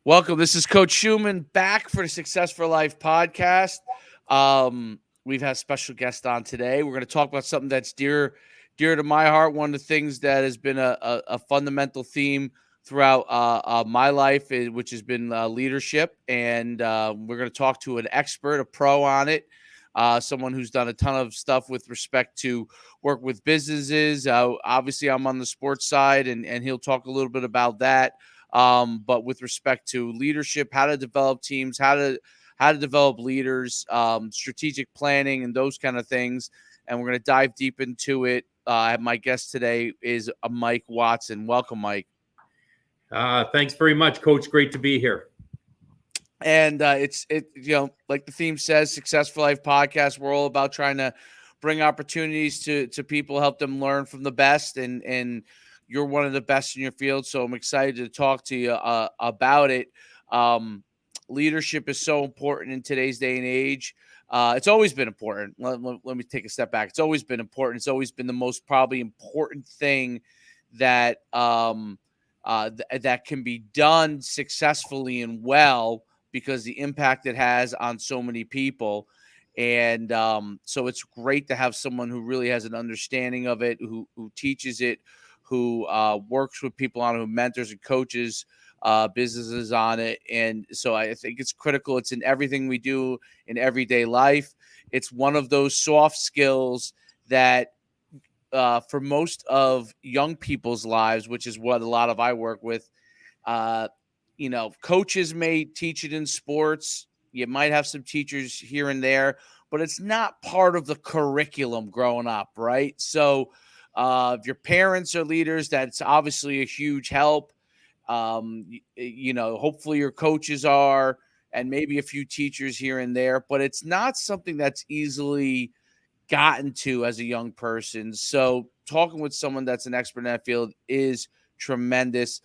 Welcome. This is Coach Schuman back for the Success for Life podcast. We've had a special guest on today. We're going to talk about something that's dear to my heart. One of the things that has been a fundamental theme throughout my life, which has been leadership. And we're going to talk to an expert, a pro on it, someone who's done a ton of stuff with respect to work with businesses. Obviously, I'm on the sports side, and he'll talk a little bit about that. But with respect to leadership, how to develop teams, how to develop leaders, strategic planning, and those kind of things. And we're going to dive deep into it. My guest today is Mike Watson. Welcome, Mike. Thanks very much, Coach. Great to be here. And it's like the theme says, Success for Life podcast. We're all about trying to bring opportunities to people, help them learn from the best, and you're one of the best in your field, so I'm excited to talk to you about it. Leadership is so important in today's day and age. It's always been important. Let me take a step back. It's always been important. It's always been the most probably important thing that that can be done successfully and well because the impact it has on so many people. And so it's great to have someone who really has an understanding of it, who teaches it, who works with people on it, who mentors and coaches businesses on it. And so I think it's critical. It's in everything we do in everyday life. It's one of those soft skills that for most of young people's lives, which is what a lot of I work with, coaches may teach it in sports. You might have some teachers here and there, but it's not part of the curriculum growing up, right? So if your parents are leaders, that's obviously a huge help. Hopefully your coaches are, and maybe a few teachers here and there, but it's not something that's easily gotten to as a young person. So talking with someone that's an expert in that field is tremendous.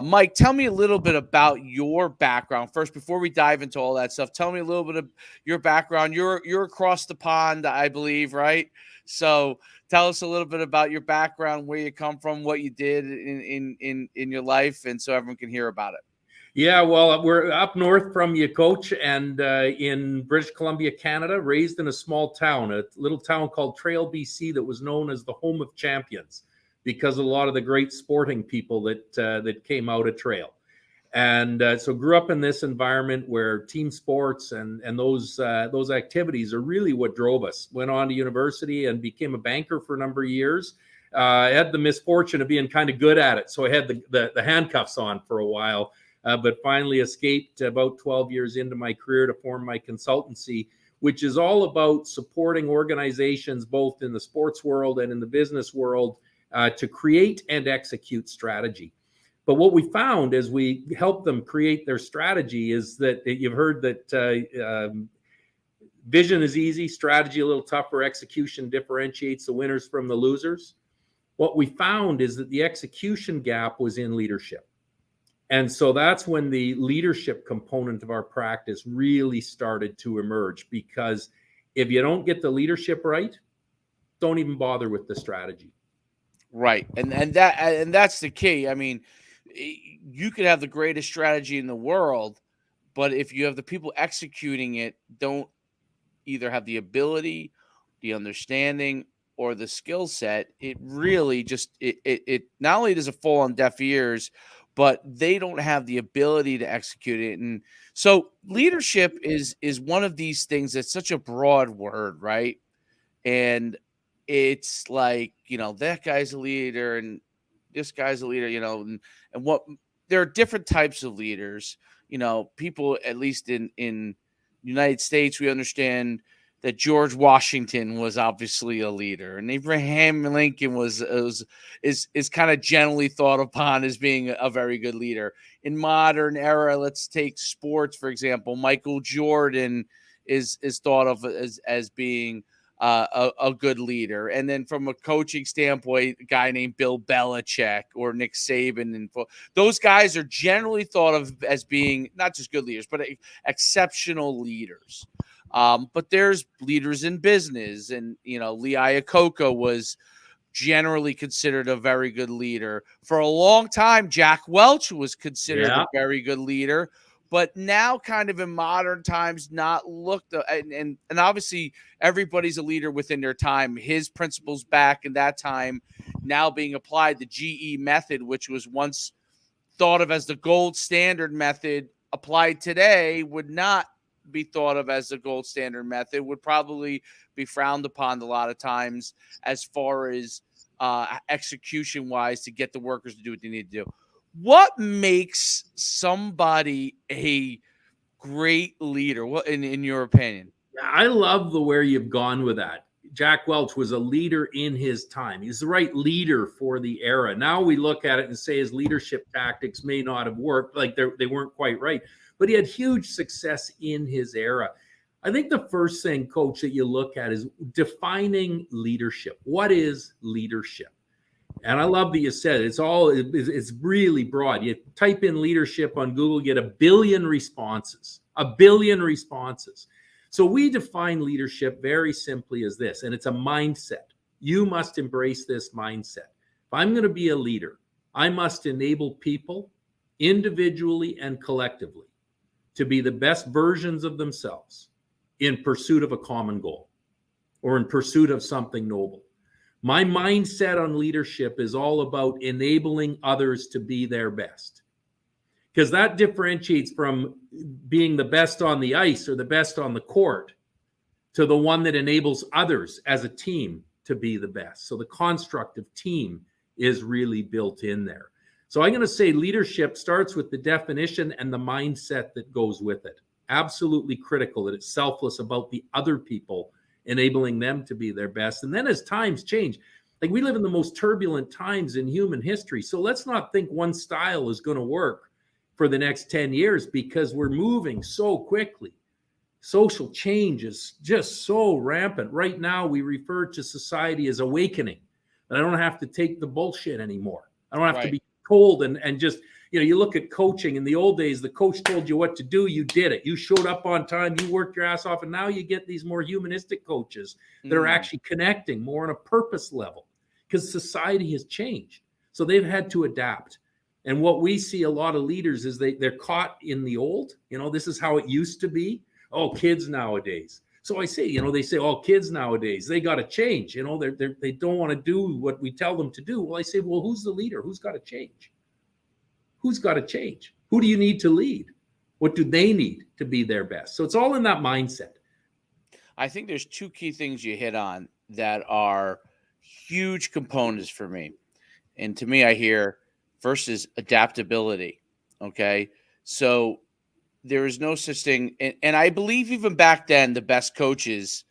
Mike, tell me a little bit about your background first before we dive into all that stuff. Tell me a little bit of your background. You're across the pond, I believe, right? So tell us a little bit about your background, where you come from, what you did in your life, and so everyone can hear about it. Yeah, well, we're up north from you, Coach, and in British Columbia, Canada, raised in a small town, a little town called Trail, BC, that was known as the home of champions because of a lot of the great sporting people that came out of Trail. And so grew up in this environment where team sports and those activities are really what drove us. Went on to university and became a banker for a number of years. I had the misfortune of being kind of good at it, so I had the handcuffs on for a while, but finally escaped about 12 years into my career to form my consultancy, which is all about supporting organizations both in the sports world and in the business world to create and execute strategy. But what we found as we helped them create their strategy is that you've heard that vision is easy, strategy a little tougher, execution differentiates the winners from the losers. What we found is that the execution gap was in leadership. And so that's when the leadership component of our practice really started to emerge, because if you don't get the leadership right, don't even bother with the strategy. Right. And that's the key. I mean, you could have the greatest strategy in the world, but if you have the people executing it don't either have the ability, the understanding, or the skill set, it really just it not only does it fall on deaf ears, but they don't have the ability to execute it. And so leadership is one of these things that's such a broad word, right? And it's like, that guy's a leader and this guy's a leader, and what there are different types of leaders. People, at least in the United States, we understand that George Washington was obviously a leader, and Abraham Lincoln is kind of generally thought upon as being a very good leader. In modern era, let's take sports, for example. Michael Jordan is thought of as being a good leader. And then from a coaching standpoint, a guy named Bill Belichick or Nick Saban, and those guys are generally thought of as being not just good leaders, but exceptional leaders. But there's leaders in business, and Lee Iacocca was generally considered a very good leader. For a long time, Jack Welch was considered a very good leader, but now kind of in modern times not looked and obviously everybody's a leader within their time. His principles back in that time now being applied, the GE method, which was once thought of as the gold standard method, applied today would not be thought of as the gold standard method, would probably be frowned upon a lot of times as far as execution wise to get the workers to do what they need to do. What makes somebody a great leader? What, in your opinion? I love the where you've gone with that. Jack Welch was a leader in his time. He's the right leader for the era. Now we look at it and say his leadership tactics may not have worked, like they weren't quite right, but he had huge success in his era. I think the first thing, Coach, that you look at is defining leadership. What is leadership? And I love that you said it. It's really broad. You type in leadership on Google, get 1 billion responses. 1 billion responses. So we define leadership very simply as this, and it's a mindset. You must embrace this mindset. If I'm going to be a leader, I must enable people individually and collectively to be the best versions of themselves in pursuit of a common goal or in pursuit of something noble. My mindset on leadership is all about enabling others to be their best, because that differentiates from being the best on the ice or the best on the court to the one that enables others as a team to be the best. So the construct of team is really built in there. So I'm going to say leadership starts with the definition and the mindset that goes with it. Absolutely critical that it's selfless about the other people, enabling them to be their best. And then as times change, like we live in the most turbulent times in human history. So let's not think one style is going to work for the next 10 years because we're moving so quickly. Social change is just so rampant. Right now, we refer to society as awakening. And I don't have to take the bullshit anymore. I don't have to be told and just, you look at coaching. In the old days, the coach told you what to do. You did it. You showed up on time. You worked your ass off. And now you get these more humanistic coaches that are actually connecting more on a purpose level because society has changed. So they've had to adapt. And what we see a lot of leaders is they're caught in the old. This is how it used to be. Oh, kids nowadays. So I say, they say, oh, kids nowadays, they got to change. They don't want to do what we tell them to do. Well, I say, well, who's the leader? Who's got to change? Who's got to change? Who do you need to lead? What do they need to be their best? So it's all in that mindset. I think there's two key things you hit on that are huge components for me. And to me, I hear first is adaptability. Okay. So there is no such thing. And I believe even back then, the best coaches,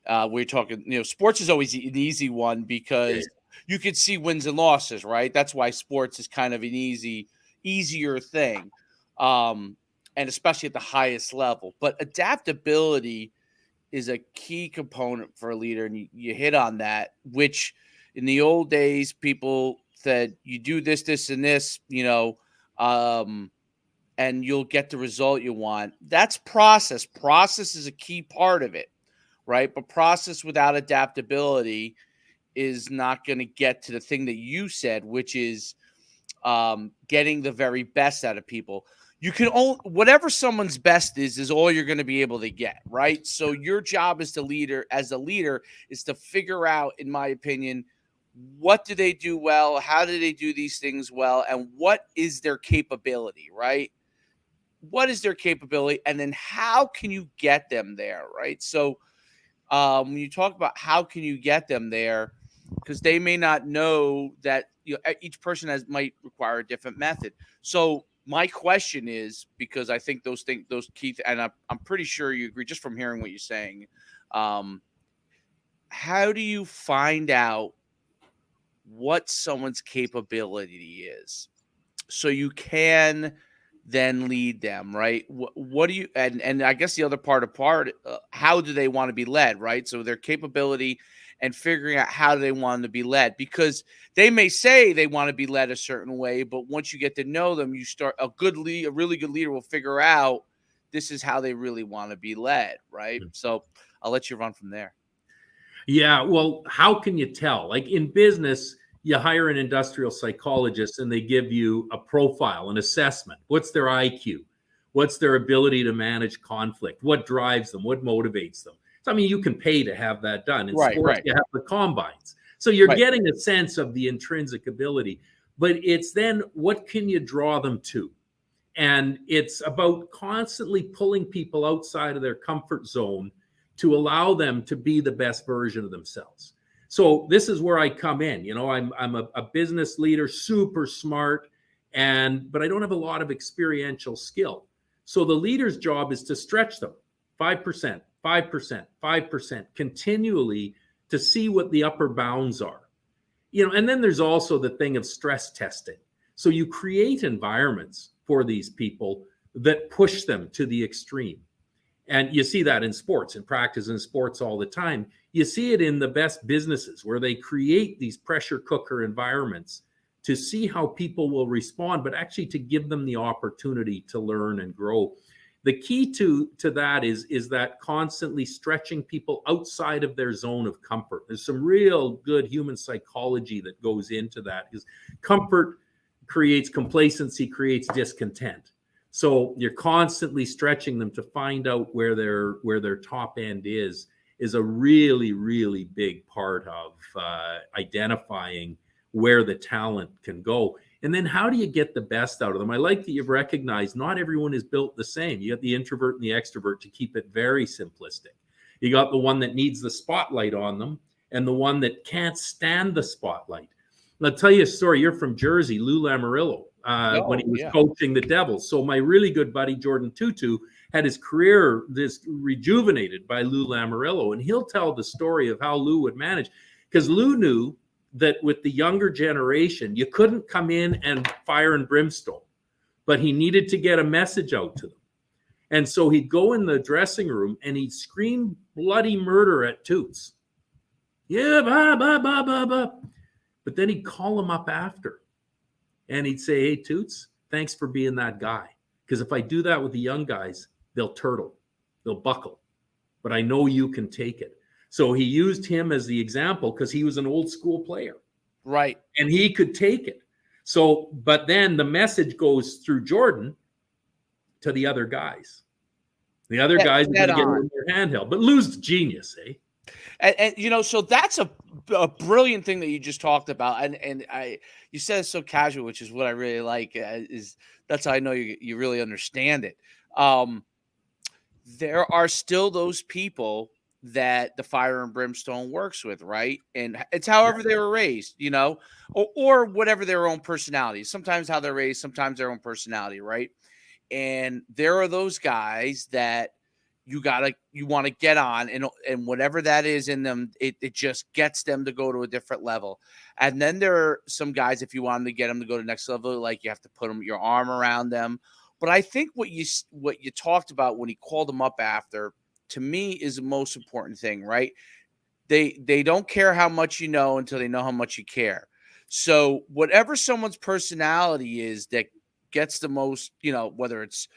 we're talking, sports is always an easy one because you could see wins and losses, right? That's why sports is kind of an easier thing. And especially at the highest level. But adaptability is a key component for a leader. And you hit on that, which in the old days, people said, you do this, this, and this, and you'll get the result you want. That's process. Process is a key part of it, right? But process without adaptability is not going to get to the thing that you said, which is getting the very best out of people. You can whatever someone's best is all you're going to be able to get, right? So your job as a leader is to figure out, in my opinion, what do they do well? How do they do these things well? And what is their capability, right? What is their capability? And then how can you get them there, right? So when you talk about how can you get them there, because they may not know that each person might require a different method. So my question is, because I think those key, and I'm pretty sure you agree just from hearing what you're saying. How do you find out what someone's capability is so you can then lead them, right? What do you, and I guess the other part, how do they want to be led, right? So their capability and figuring out how they want to be led, because they may say they want to be led a certain way, but once you get to know them, a really good leader will figure out this is how they really want to be led, right? So I'll let you run from there. Yeah, well, how can you tell? Like in business, you hire an industrial psychologist and they give you a profile, an assessment. What's their IQ? What's their ability to manage conflict? What drives them? What motivates them? So, I mean, you can pay to have that done. In Right, sports, right, you have the combines. So you're right. getting a sense of the intrinsic ability, but it's then what can you draw them to? And it's about constantly pulling people outside of their comfort zone to allow them to be the best version of themselves. So this is where I come in. You know, I'm a business leader, super smart, but I don't have a lot of experiential skill. So the leader's job is to stretch them 5%, 5%, 5% continually to see what the upper bounds are. You know, and then there's also the thing of stress testing. So you create environments for these people that push them to the extreme. And you see that in sports, in practice in sports all the time. You see it in the best businesses where they create these pressure cooker environments to see how people will respond, but actually to give them the opportunity to learn and grow. The key to that is that constantly stretching people outside of their zone of comfort. There's some real good human psychology that goes into that, because comfort creates complacency, creates discontent. So you're constantly stretching them to find out where their top end is a really, really big part of identifying where the talent can go. And then how do you get the best out of them? I like that you've recognized not everyone is built the same. You got the introvert and the extrovert, to keep it very simplistic. You got the one that needs the spotlight on them and the one that can't stand the spotlight. I'll tell you a story. You're from Jersey, Lou Lamoriello, when he was coaching the Devils. So my really good buddy, Jordan Tutu, had his career rejuvenated by Lou Lamoriello. And he'll tell the story of how Lou would manage, because Lou knew that with the younger generation, you couldn't come in and fire and brimstone, but he needed to get a message out to them. And so he'd go in the dressing room and he'd scream bloody murder at Toots. Yeah, bah, bah, bah, bah, bah. But then he'd call him up after and he'd say, hey, Toots, thanks for being that guy. Because if I do that with the young guys, they'll turtle, they'll buckle. But I know you can take it. So he used him as the example because he was an old school player. Right. And he could take it. So, but then the message goes through Jordan to the other guys. The other guys are going to get in their handheld. But Lou's genius, eh? And you know, so that's a brilliant thing that you just talked about, and you said it so casual, which is what I really like. That's how I know you really understand it. There are still those people that the fire and brimstone works with, right? And it's however they were raised, you know, or whatever their own personality. Sometimes how they're raised, sometimes their own personality, right? And there are those guys that you want to get on, and whatever that is in them, it just gets them to go to a different level. And then there are some guys, if you want to get them to go to the next level, like you have to put your arm around them. But I think what you talked about when he called them up after, to me, is the most important thing, right? They don't care how much you know until they know how much you care. So whatever someone's personality is that gets the most, you know, whether it's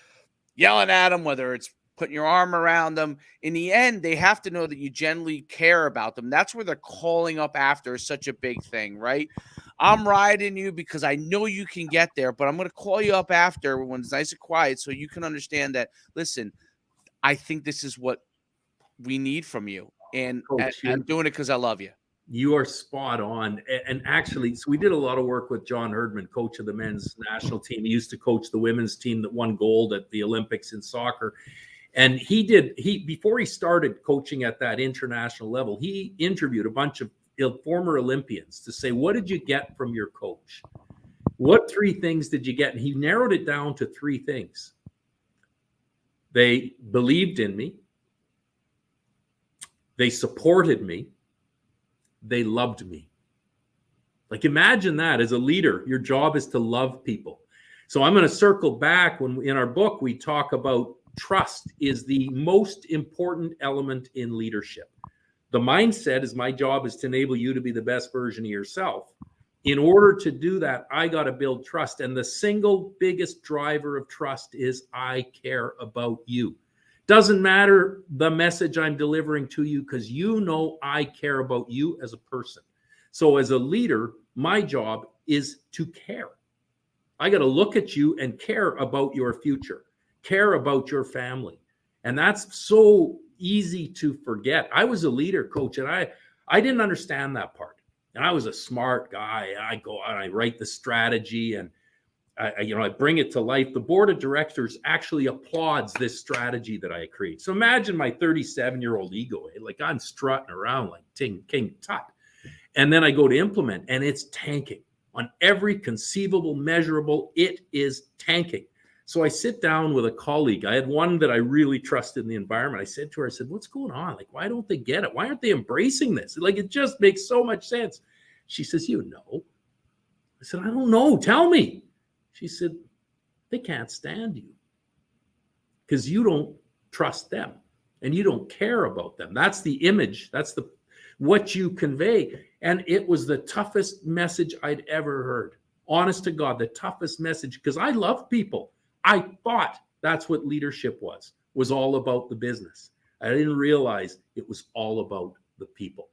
yelling at them, whether it's putting your arm around them, in the end, they have to know that you genuinely care about them. That's where they're calling up after is such a big thing, right? I'm riding you because I know you can get there, but I'm going to call you up after when it's nice and quiet so you can understand that, listen, I think this is what we need from you. And I'm doing it because I love you. You are spot on. And actually, so we did a lot of work with John Herdman, coach of the men's national team. He used to coach the women's team that won gold at the Olympics in soccer. And before he started coaching at that international level, he interviewed a bunch of former Olympians to say, what did you get from your coach? What 3 things did you get? And he narrowed it down to 3 things. They believed in me. They supported me. They loved me. Like, imagine that as a leader, your job is to love people. So I'm going to circle back when in our book, we talk about trust is the most important element in leadership. The mindset is my job is to enable you to be the best version of yourself. In order to do that, I got to build trust. And the single biggest driver of trust is I care about you. Doesn't matter the message I'm delivering to you, because you know I care about you as a person. So as a leader, my job is to care. I got to look at you and care about your future, care about your family. And that's so easy to forget. I was a leader, coach, and I didn't understand that part. And I was a smart guy. I go and I write the strategy, and I bring it to life. The board of directors actually applauds this strategy that I create. So imagine my 37-year-old ego, like I'm strutting around like King Tut. And then I go to implement, and it's tanking on every conceivable measurable. It is tanking. So I sit down with a colleague. I had one that I really trusted in the environment. I said to her, I said, what's going on? Like, why don't they get it? Why aren't they embracing this? Like, it just makes so much sense. She says, you know. I said, I don't know. Tell me. She said, they can't stand you because you don't trust them and you don't care about them. That's the image. That's what you convey. And it was the toughest message I'd ever heard. Honest to God, the toughest message, because I love people. I thought that's what leadership was all about the business. I didn't realize it was all about the people.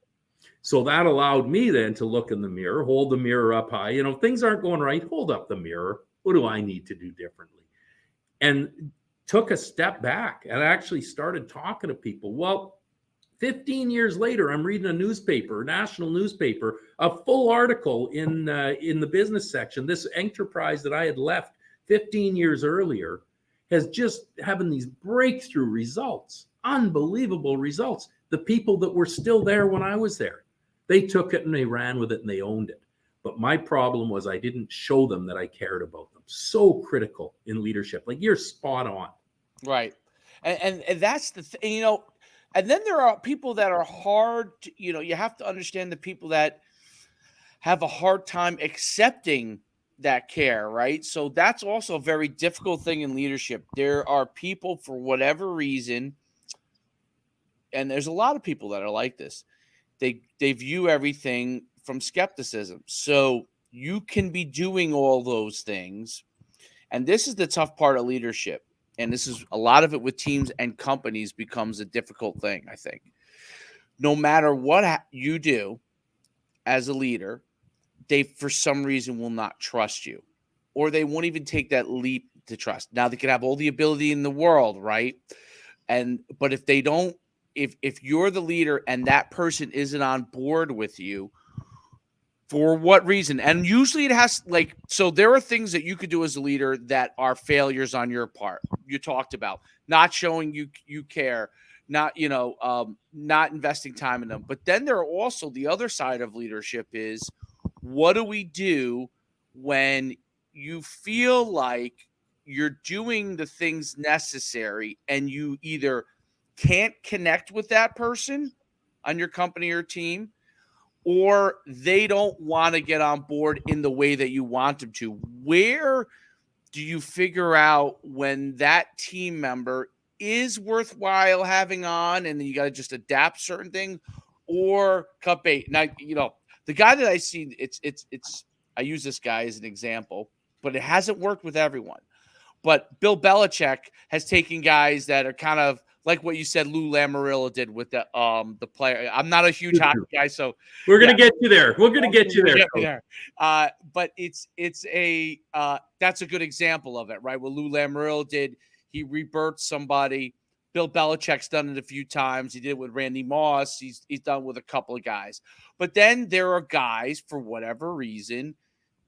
So that allowed me then to look in the mirror, hold the mirror up high. Things aren't going right. Hold up the mirror. What do I need to do differently? And took a step back and actually started talking to people. Well, 15 years later, I'm reading a national newspaper, a full article in the business section. This enterprise that I had left 15 years earlier has just having these breakthrough results, unbelievable results. The people that were still there when I was there, they took it and they ran with it and they owned it. But my problem was I didn't show them that I cared about them. So critical in leadership. Like, you're spot on. Right. And that's the thing, and then there are people that are hard to, you have to understand the people that have a hard time accepting that care, right? So that's also a very difficult thing in leadership. There are people, for whatever reason, and there's a lot of people that are like this, they view everything from skepticism. So you can be doing all those things. And this is the tough part of leadership. And this is a lot of it with teams and companies becomes a difficult thing, I think. No matter what you do as a leader, they, for some reason, will not trust you, or they won't even take that leap to trust. Now, they can have all the ability in the world, right? But if they don't, if you're the leader and that person isn't on board with you, for what reason? And usually it has, so there are things that you could do as a leader that are failures on your part. You talked about not showing you care, not investing time in them. But then there are also the other side of leadership is, what do we do when you feel like you're doing the things necessary and you either can't connect with that person on your company or team, or they don't want to get on board in the way that you want them to? Where do you figure out when that team member is worthwhile having on and then you got to just adapt certain things, or cut bait? Now, the guy that I see, I use this guy as an example, but it hasn't worked with everyone. But Bill Belichick has taken guys that are kind of like what you said Lou Lamoriello did with the player. I'm not a huge hockey guy, so we're gonna get you there. We're gonna get you there. But it's that's a good example of it, right? What Lou Lamoriello did, he rebirthed somebody. Bill Belichick's done it a few times. He did it with Randy Moss. He's done with a couple of guys. But then there are guys, for whatever reason,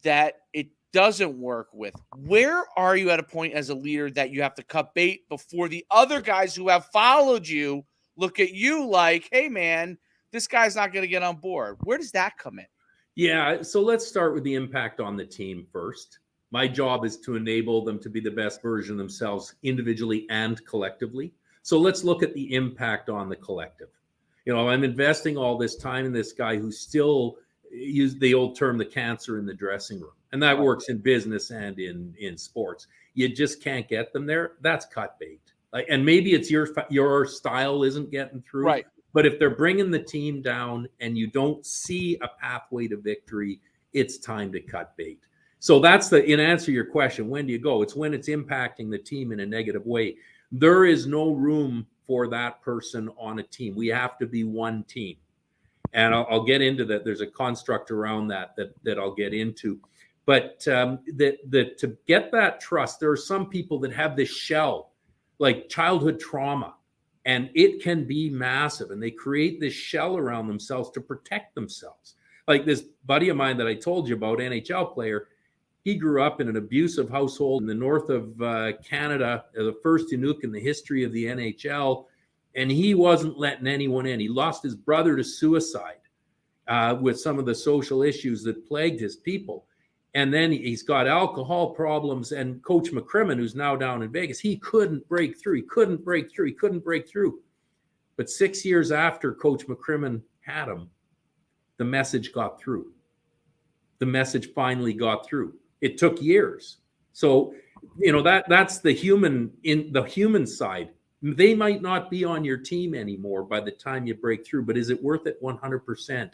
that it doesn't work with. Where are you at a point as a leader that you have to cut bait before the other guys who have followed you look at you like, hey, man, this guy's not going to get on board? Where does that come in? Yeah, so let's start with the impact on the team first. My job is to enable them to be the best version of themselves individually and collectively. So let's look at the impact on the collective. I'm investing all this time in this guy who still use the old term, the cancer in the dressing room. And that works in business and in sports. You just can't get them there. That's cut bait. And maybe it's your style isn't getting through. Right. But if they're bringing the team down and you don't see a pathway to victory, it's time to cut bait. So that's in answer to your question, when do you go? It's when it's impacting the team in a negative way. There is no room for that person on a team. We have to be one team. And I'll get into that. There's a construct around that I'll get into. But that to get that trust, there are some people that have this shell, like childhood trauma, and it can be massive. And they create this shell around themselves to protect themselves. Like this buddy of mine that I told you about, NHL player, he grew up in an abusive household in the north of Canada, the first NUC in the history of the NHL, and he wasn't letting anyone in. He lost his brother to suicide with some of the social issues that plagued his people. And then he's got alcohol problems, and Coach McCrimmon, who's now down in Vegas, he couldn't break through. He couldn't break through. But 6 years after Coach McCrimmon had him, the message got through. The message finally got through. It took years. So, that's the human side. They might not be on your team anymore by the time you break through, but is it worth it? 100%.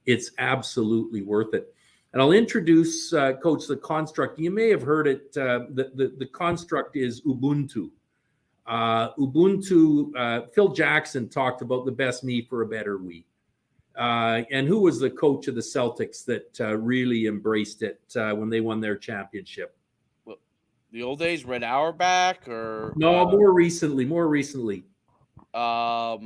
It's absolutely worth it. And I'll introduce, Coach, the construct. You may have heard it. The construct is Ubuntu. Phil Jackson talked about the best me for a better we. And who was the coach of the Celtics that really embraced it when they won their championship? Well, the old days, Red Auerbach, or no, more recently. Doc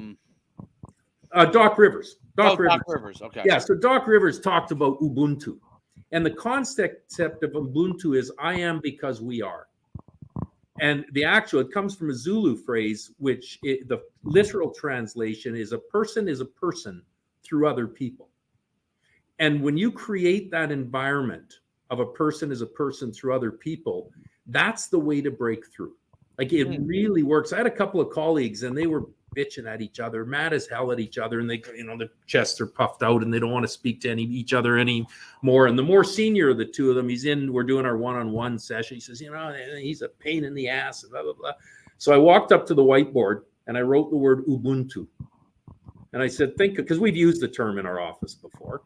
Rivers. Doc Rivers. Okay. Yeah. So Doc Rivers talked about Ubuntu, and the concept of Ubuntu is "I am because we are." And it comes from a Zulu phrase, which the literal translation is a person through other people. And when you create that environment of a person as a person through other people, that's the way to break through. Like it really works. I had a couple of colleagues and they were bitching at each other, mad as hell at each other. And they, their chests are puffed out and they don't want to speak to each other anymore. And the more senior of the two of them, we're doing our one-on-one session. He says, he's a pain in the ass and blah, blah, blah. So I walked up to the whiteboard and I wrote the word Ubuntu. And I said, because we've used the term in our office before.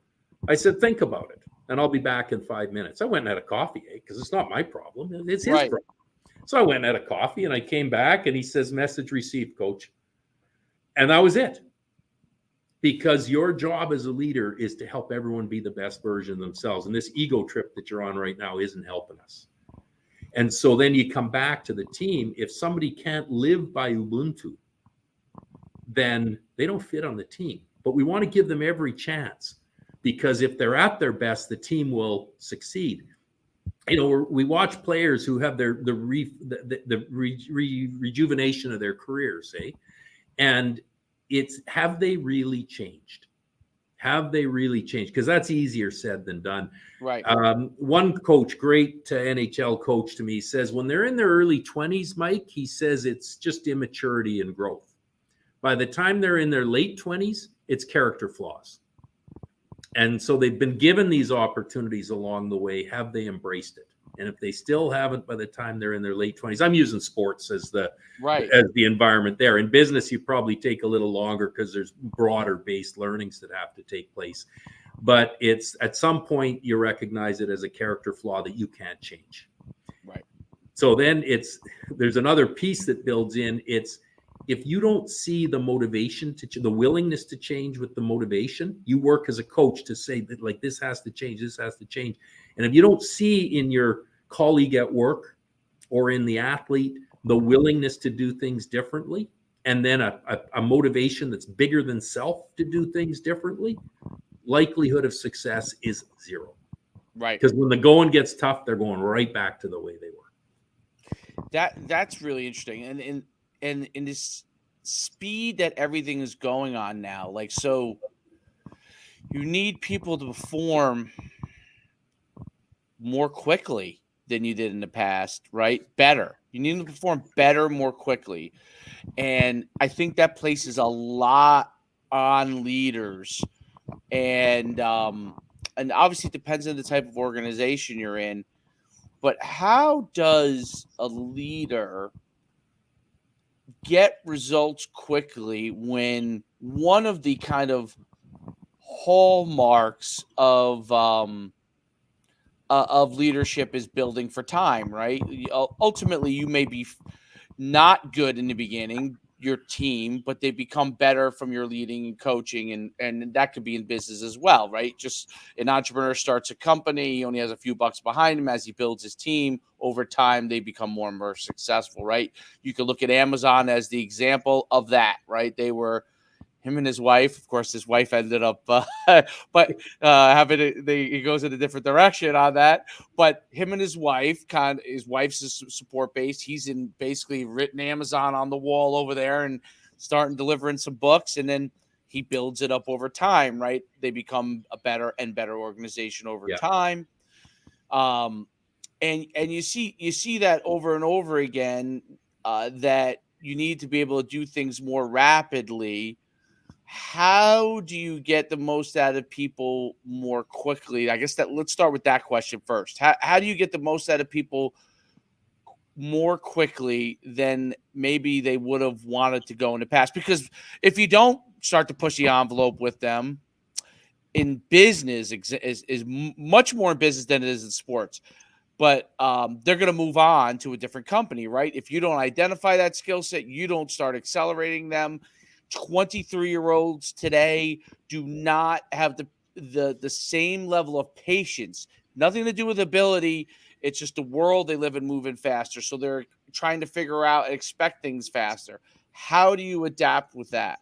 I said, think about it, and I'll be back in 5 minutes. I went and had a coffee, because it's not my problem. It's his problem. So I went and had a coffee, and I came back, and he says, message received, Coach. And that was it. Because your job as a leader is to help everyone be the best version of themselves. And this ego trip that you're on right now isn't helping us. And so then you come back to the team. If somebody can't live by Ubuntu, then they don't fit on the team. But we want to give them every chance, because if they're at their best, the team will succeed. We watch players who have the rejuvenation of their careers, and it's, have they really changed? Have they really changed? Because that's easier said than done. Right. One coach, great NHL coach to me, says when they're in their early 20s, Mike, he says it's just immaturity and growth. By the time they're in their late 20s, it's character flaws. And so they've been given these opportunities along the way. Have they embraced it? And if they still haven't by the time they're in their late 20s, I'm using sports as the environment there. In business, you probably take a little longer because there's broader based learnings that have to take place. But it's at some point you recognize it as a character flaw that you can't change. Right. So then there's another piece that builds in. It's, if you don't see the motivation the willingness to change with the motivation, you work as a coach to say that, like, this has to change. And if you don't see in your colleague at work or in the athlete the willingness to do things differently, and then a motivation that's bigger than self to do things differently, likelihood of success is zero. Right. Because when the going gets tough, they're going right back to the way they were. That's really interesting. And in this speed that everything is going on now, like, so you need people to perform more quickly than you did in the past, right? Better. You need to perform better, more quickly. And I think that places a lot on leaders. And obviously it depends on the type of organization you're in. But how does a leader get results quickly when one of the kind of hallmarks of leadership is building for time, right? Ultimately, you may be not good in the beginning, your team, but they become better from your leading and coaching, and that could be in business as well, right? Just an entrepreneur starts a company, he only has a few bucks behind him. As he builds his team over time, they become more and more successful, right? You could look at Amazon as the example of that, right? They were him and his wife. Of course, his wife ended up, he goes in a different direction on that. But him and his wife, his wife's support base. He's in basically written Amazon on the wall over there and starting delivering some books, and then he builds it up over time. Right? They become a better and better organization over time. And you see that over and over again, that you need to be able to do things more rapidly. How do you get the most out of people more quickly? I guess let's start with that question first. How do you get the most out of people more quickly than maybe they would have wanted to go in the past? Because if you don't start to push the envelope with them in business, is much more in business than it is in sports. But they're going to move on to a different company, right? If you don't identify that skill set, you don't start accelerating them. 23-year-olds today do not have the same level of patience. Nothing to do with ability. It's just the world they live in moving faster. So they're trying to figure out and expect things faster. How do you adapt with that?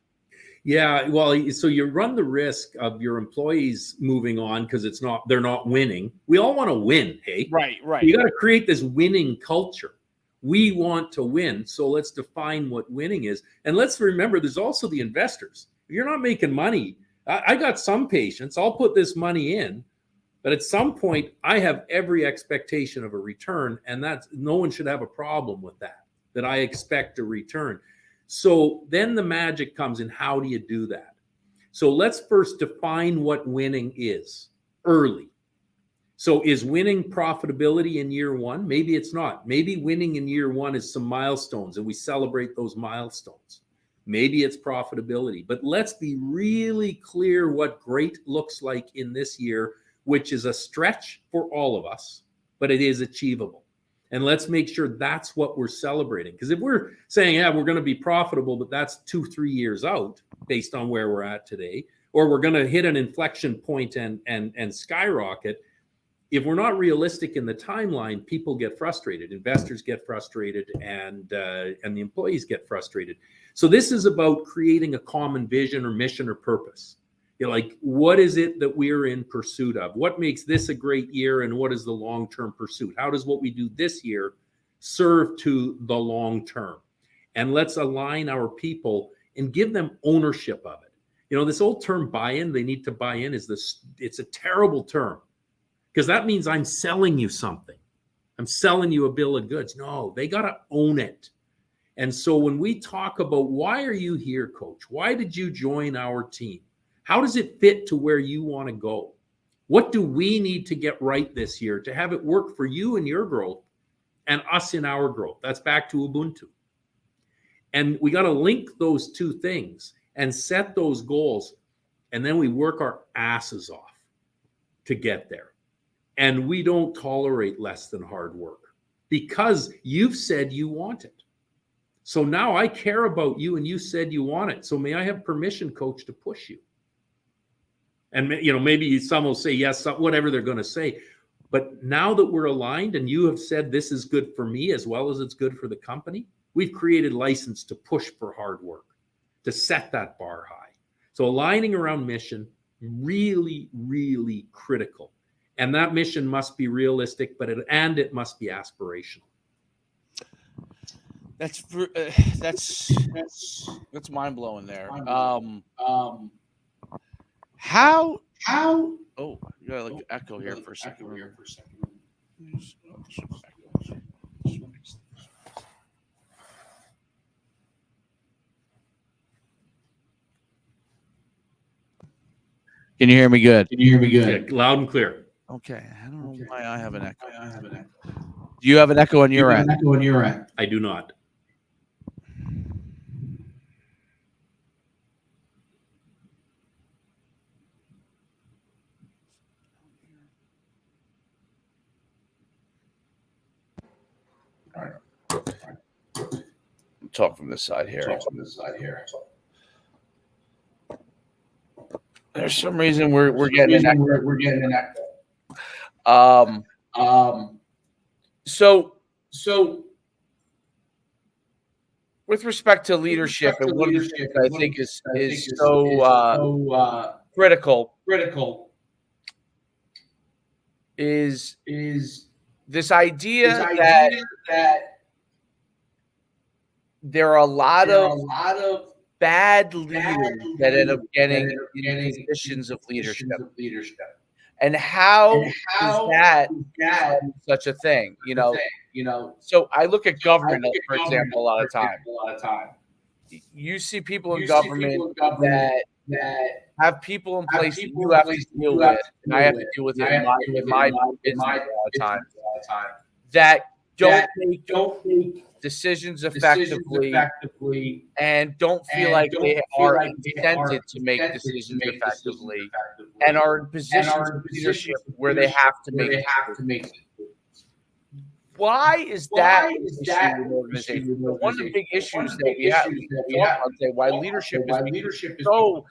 Yeah, well, so you run the risk of your employees moving on because they're not winning. We all want to win, hey? Right. You got to create this winning culture. We want to win, so let's define what winning is. And let's remember, there's also the investors. If you're not making money, I got some patience. I'll put this money in, but at some point, I have every expectation of a return, and no one should have a problem with that I expect a return. So then the magic comes in, how do you do that? So let's first define what winning is early. So is winning profitability in year one? Maybe it's not. Maybe winning in year one is some milestones and we celebrate those milestones. Maybe it's profitability. But let's be really clear what great looks like in this year, which is a stretch for all of us, but it is achievable. And let's make sure that's what we're celebrating. Because if we're saying, yeah, we're going to be profitable, but that's 2-3 years out based on where we're at today, or we're going to hit an inflection point and skyrocket. If we're not realistic in the timeline, people get frustrated, investors get frustrated, and the employees get frustrated. So this is about creating a common vision or mission or purpose. You're like, what is it that we're in pursuit of? What makes this a great year, and what is the long-term pursuit? How does what we do this year serve to the long term? And let's align our people and give them ownership of it. You know, this old term buy-in, they need to buy in, it's a terrible term. Because that means I'm selling you something. I'm selling you a bill of goods. No, they got to own it. And so when we talk about why are you here, coach? Why did you join our team? How does it fit to where you want to go? What do we need to get right this year to have it work for you and your growth and us in our growth? That's back to Ubuntu. And we got to link those two things and set those goals. And then we work our asses off to get there. And we don't tolerate less than hard work because you've said you want it. So now I care about you and you said you want it. So may I have permission, coach, to push you? And maybe some will say yes, whatever they're going to say. But now that we're aligned and you have said this is good for me as well as it's good for the company, we've created license to push for hard work, to set that bar high. So aligning around mission, really, really critical. And that mission must be realistic, but it must be aspirational. That's mind blowing there. How? Oh, you got like echo here for a second. Can you hear me good? Yeah, loud and clear. Okay, I don't know why I have an echo. Do you have an echo on your end? I do not. talk from this side here. There's some reason we're getting an echo. So with respect to leadership, and one of the things I think is so critical is this idea that there are a lot of bad leaders that end up getting in positions of leadership. And how is that such a thing? So I look at government, for example, a lot of time. You see people in government that have people in place that you have to deal with, and I have to deal with it in my business a lot of times, that don't make decisions effectively and don't feel like they are incented to make decisions effectively and are in positions of leadership where they have to make decisions. Why is that an issue in organizations? One of the big issues that we have why leadership is so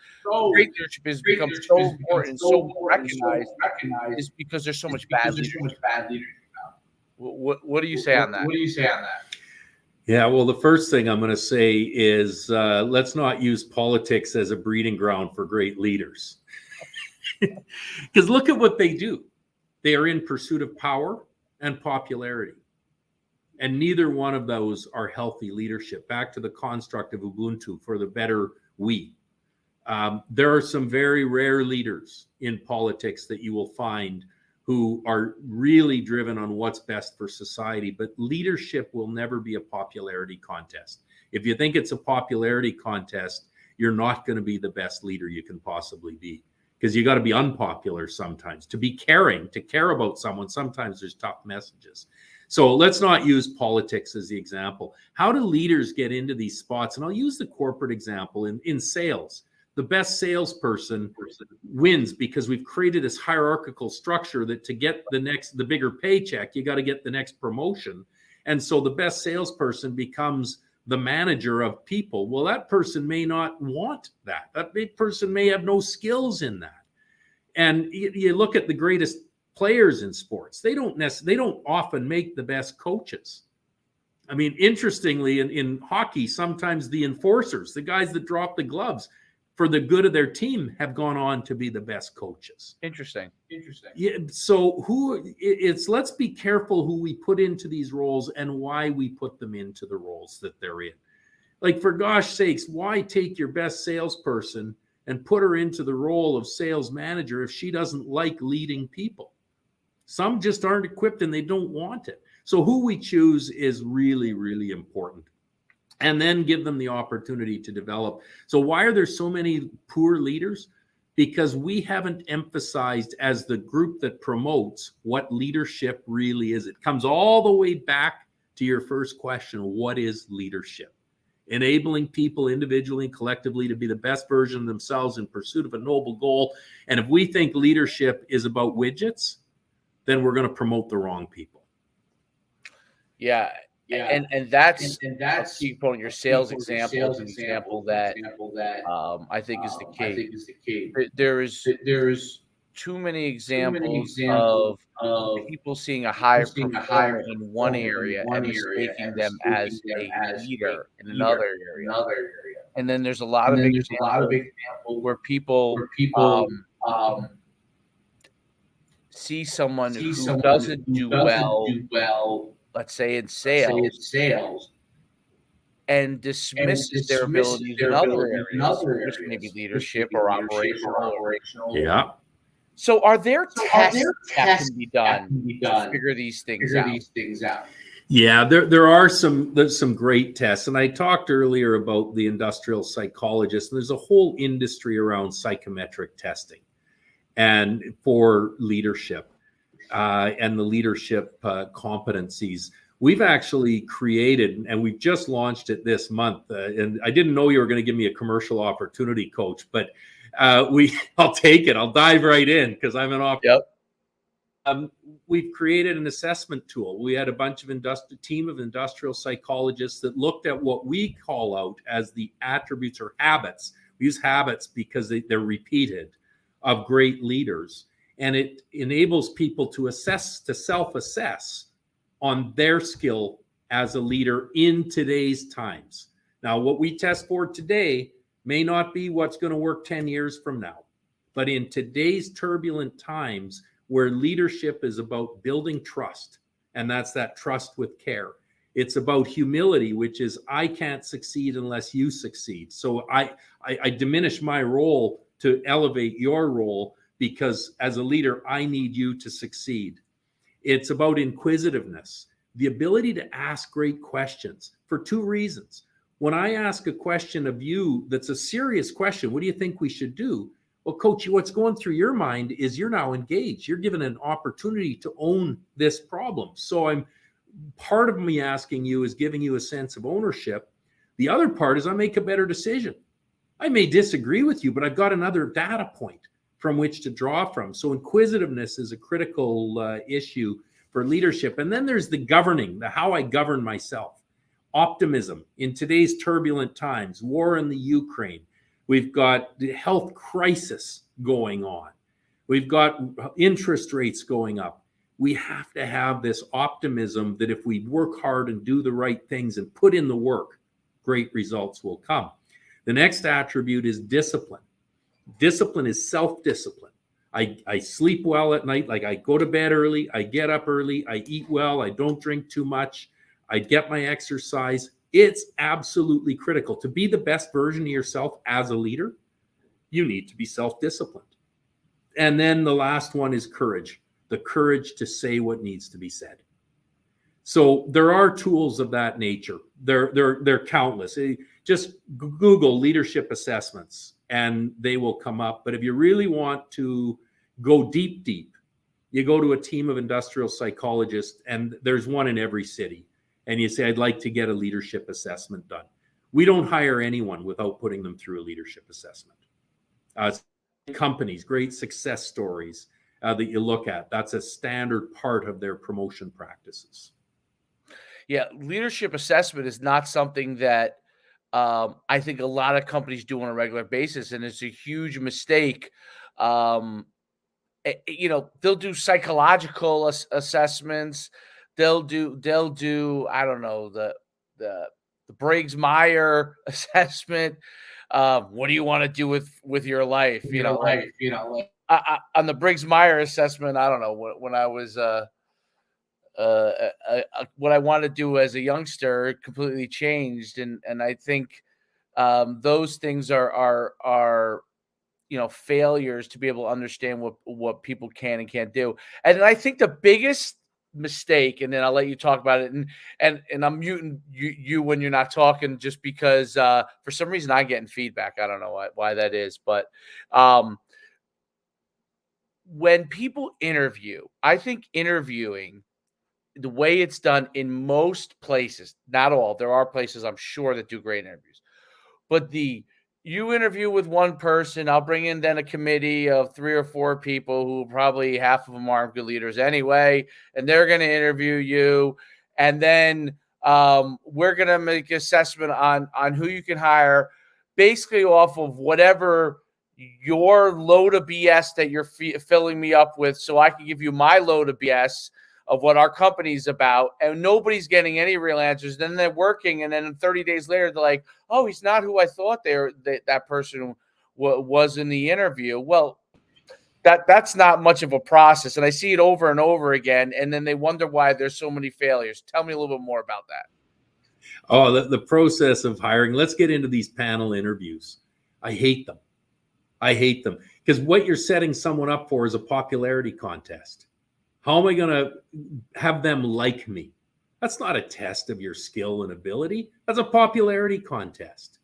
great leadership has become so important and so recognized is because there's so much bad leadership. What do you say on that? Yeah, well, the first thing I'm going to say is let's not use politics as a breeding ground for great leaders. Because look at what they do. They are in pursuit of power and popularity. And neither one of those are healthy leadership. Back to the construct of Ubuntu, for the better we. There are some very rare leaders in politics that you will find who are really driven on what's best for society. But leadership will never be a popularity contest. If you think it's a popularity contest, you're not going to be the best leader you can possibly be. Because you got to be unpopular sometimes. To be caring, to care about someone, sometimes there's tough messages. So let's not use politics as the example. How do leaders get into these spots? And I'll use the corporate example in sales. The best salesperson wins because we've created this hierarchical structure that to get the bigger paycheck, you got to get the next promotion. And so the best salesperson becomes the manager of people. Well, that person may not want that. That person may have no skills in that. And you look at the greatest players in sports, they don't often make the best coaches. I mean, interestingly, in hockey, sometimes the enforcers, the guys that drop the gloves for the good of their team, have gone on to be the best coaches. Interesting. Yeah. So let's be careful who we put into these roles and why we put them into the roles that they're in. Like, for gosh sakes, why take your best salesperson and put her into the role of sales manager if she doesn't like leading people? Some just aren't equipped and they don't want it. So who we choose is really, really important. And then give them the opportunity to develop. So why are there so many poor leaders? Because we haven't emphasized as the group that promotes what leadership really is. It comes all the way back to your first question. What is leadership? Enabling people individually and collectively to be the best version of themselves in pursuit of a noble goal. And if we think leadership is about widgets, then we're going to promote the wrong people. Yeah. And that's a key point. Your sales example is an example that I think is the key. There's too many examples of people seeing a higher performer in one area and mistaking them as a leader in another area. And then there's a lot of examples where people see someone who doesn't do well, let's say in sales, and dismisses their abilities in other areas, maybe leadership or operational. Yeah. So are there tests that can be done to figure these things out? Yeah, there are some great tests. And I talked earlier about the industrial psychologist, and there's a whole industry around psychometric testing and for leadership. And the leadership competencies. We've actually created, and we've just launched it this month. And I didn't know you were going to give me a commercial opportunity, Coach, but I'll take it. I'll dive right in because I'm an we've created an assessment tool. We had a bunch of team of industrial psychologists that looked at what we call out as the attributes or habits. We use habits because they're repeated, of great leaders. And it enables people to self-assess on their skill as a leader in today's times. Now, what we test for today may not be what's going to work 10 years from now. But in today's turbulent times, where leadership is about building trust, and that's that trust with care. It's about humility, which is I can't succeed unless you succeed. So I diminish my role to elevate your role, because as a leader, I need you to succeed. It's about inquisitiveness, the ability to ask great questions for two reasons. When I ask a question of you that's a serious question, what do you think we should do? Well, coach, what's going through your mind is you're now engaged. You're given an opportunity to own this problem. So part of me asking you is giving you a sense of ownership. The other part is I make a better decision. I may disagree with you, but I've got another data point from which to draw from. So inquisitiveness is a critical issue for leadership. And then there's the governing, the how I govern myself. Optimism in today's turbulent times, war in the Ukraine. We've got the health crisis going on. We've got interest rates going up. We have to have this optimism that if we work hard and do the right things and put in the work, great results will come. The next attribute is discipline. Discipline is self-discipline. I sleep well at night, like I go to bed early, I get up early, I eat well, I don't drink too much, I get my exercise. It's absolutely critical. To be the best version of yourself as a leader, you need to be self-disciplined. And then the last one is courage, the courage to say what needs to be said. So there are tools of that nature. They're countless. Just Google leadership assessments and they will come up. But if you really want to go deep, you go to a team of industrial psychologists, and there's one in every city. And you say, I'd like to get a leadership assessment done. We don't hire anyone without putting them through a leadership assessment. Companies, great success stories that you look at. That's a standard part of their promotion practices. Yeah, leadership assessment is not something that I think a lot of companies do on a regular basis, and it's a huge mistake. They'll do psychological assessments. They'll do I don't know, the Briggs-Meyer assessment. What do you want to do with your life? On the Briggs-Meyer assessment, I don't know, when I was what I wanted to do as a youngster completely changed, and I think those things are failures to be able to understand what people can and can't do. And I think the biggest mistake, and then I'll let you talk about it, and I'm muting you when you're not talking, just because for some reason I'm getting feedback. I don't know why that is, but when people interview, I think interviewing, the way it's done in most places, not all, there are places I'm sure that do great interviews, but you interview with one person, I'll bring in then a committee of 3 or 4 people who probably half of them aren't good leaders anyway, and they're going to interview you. And then we're going to make an assessment on who you can hire basically off of whatever your load of BS that you're filling me up with, so I can give you my load of BS of what our company's about, and nobody's getting any real answers. Then they're working, and then 30 days later, they're like, oh, he's not who I thought that person was in the interview. Well, that's not much of a process, and I see it over and over again, and then they wonder why there's so many failures. Tell me a little bit more about that. Oh, the process of hiring. Let's get into these panel interviews. I hate them because what you're setting someone up for is a popularity contest. How am I going to have them like me? That's not a test of your skill and ability. That's a popularity contest.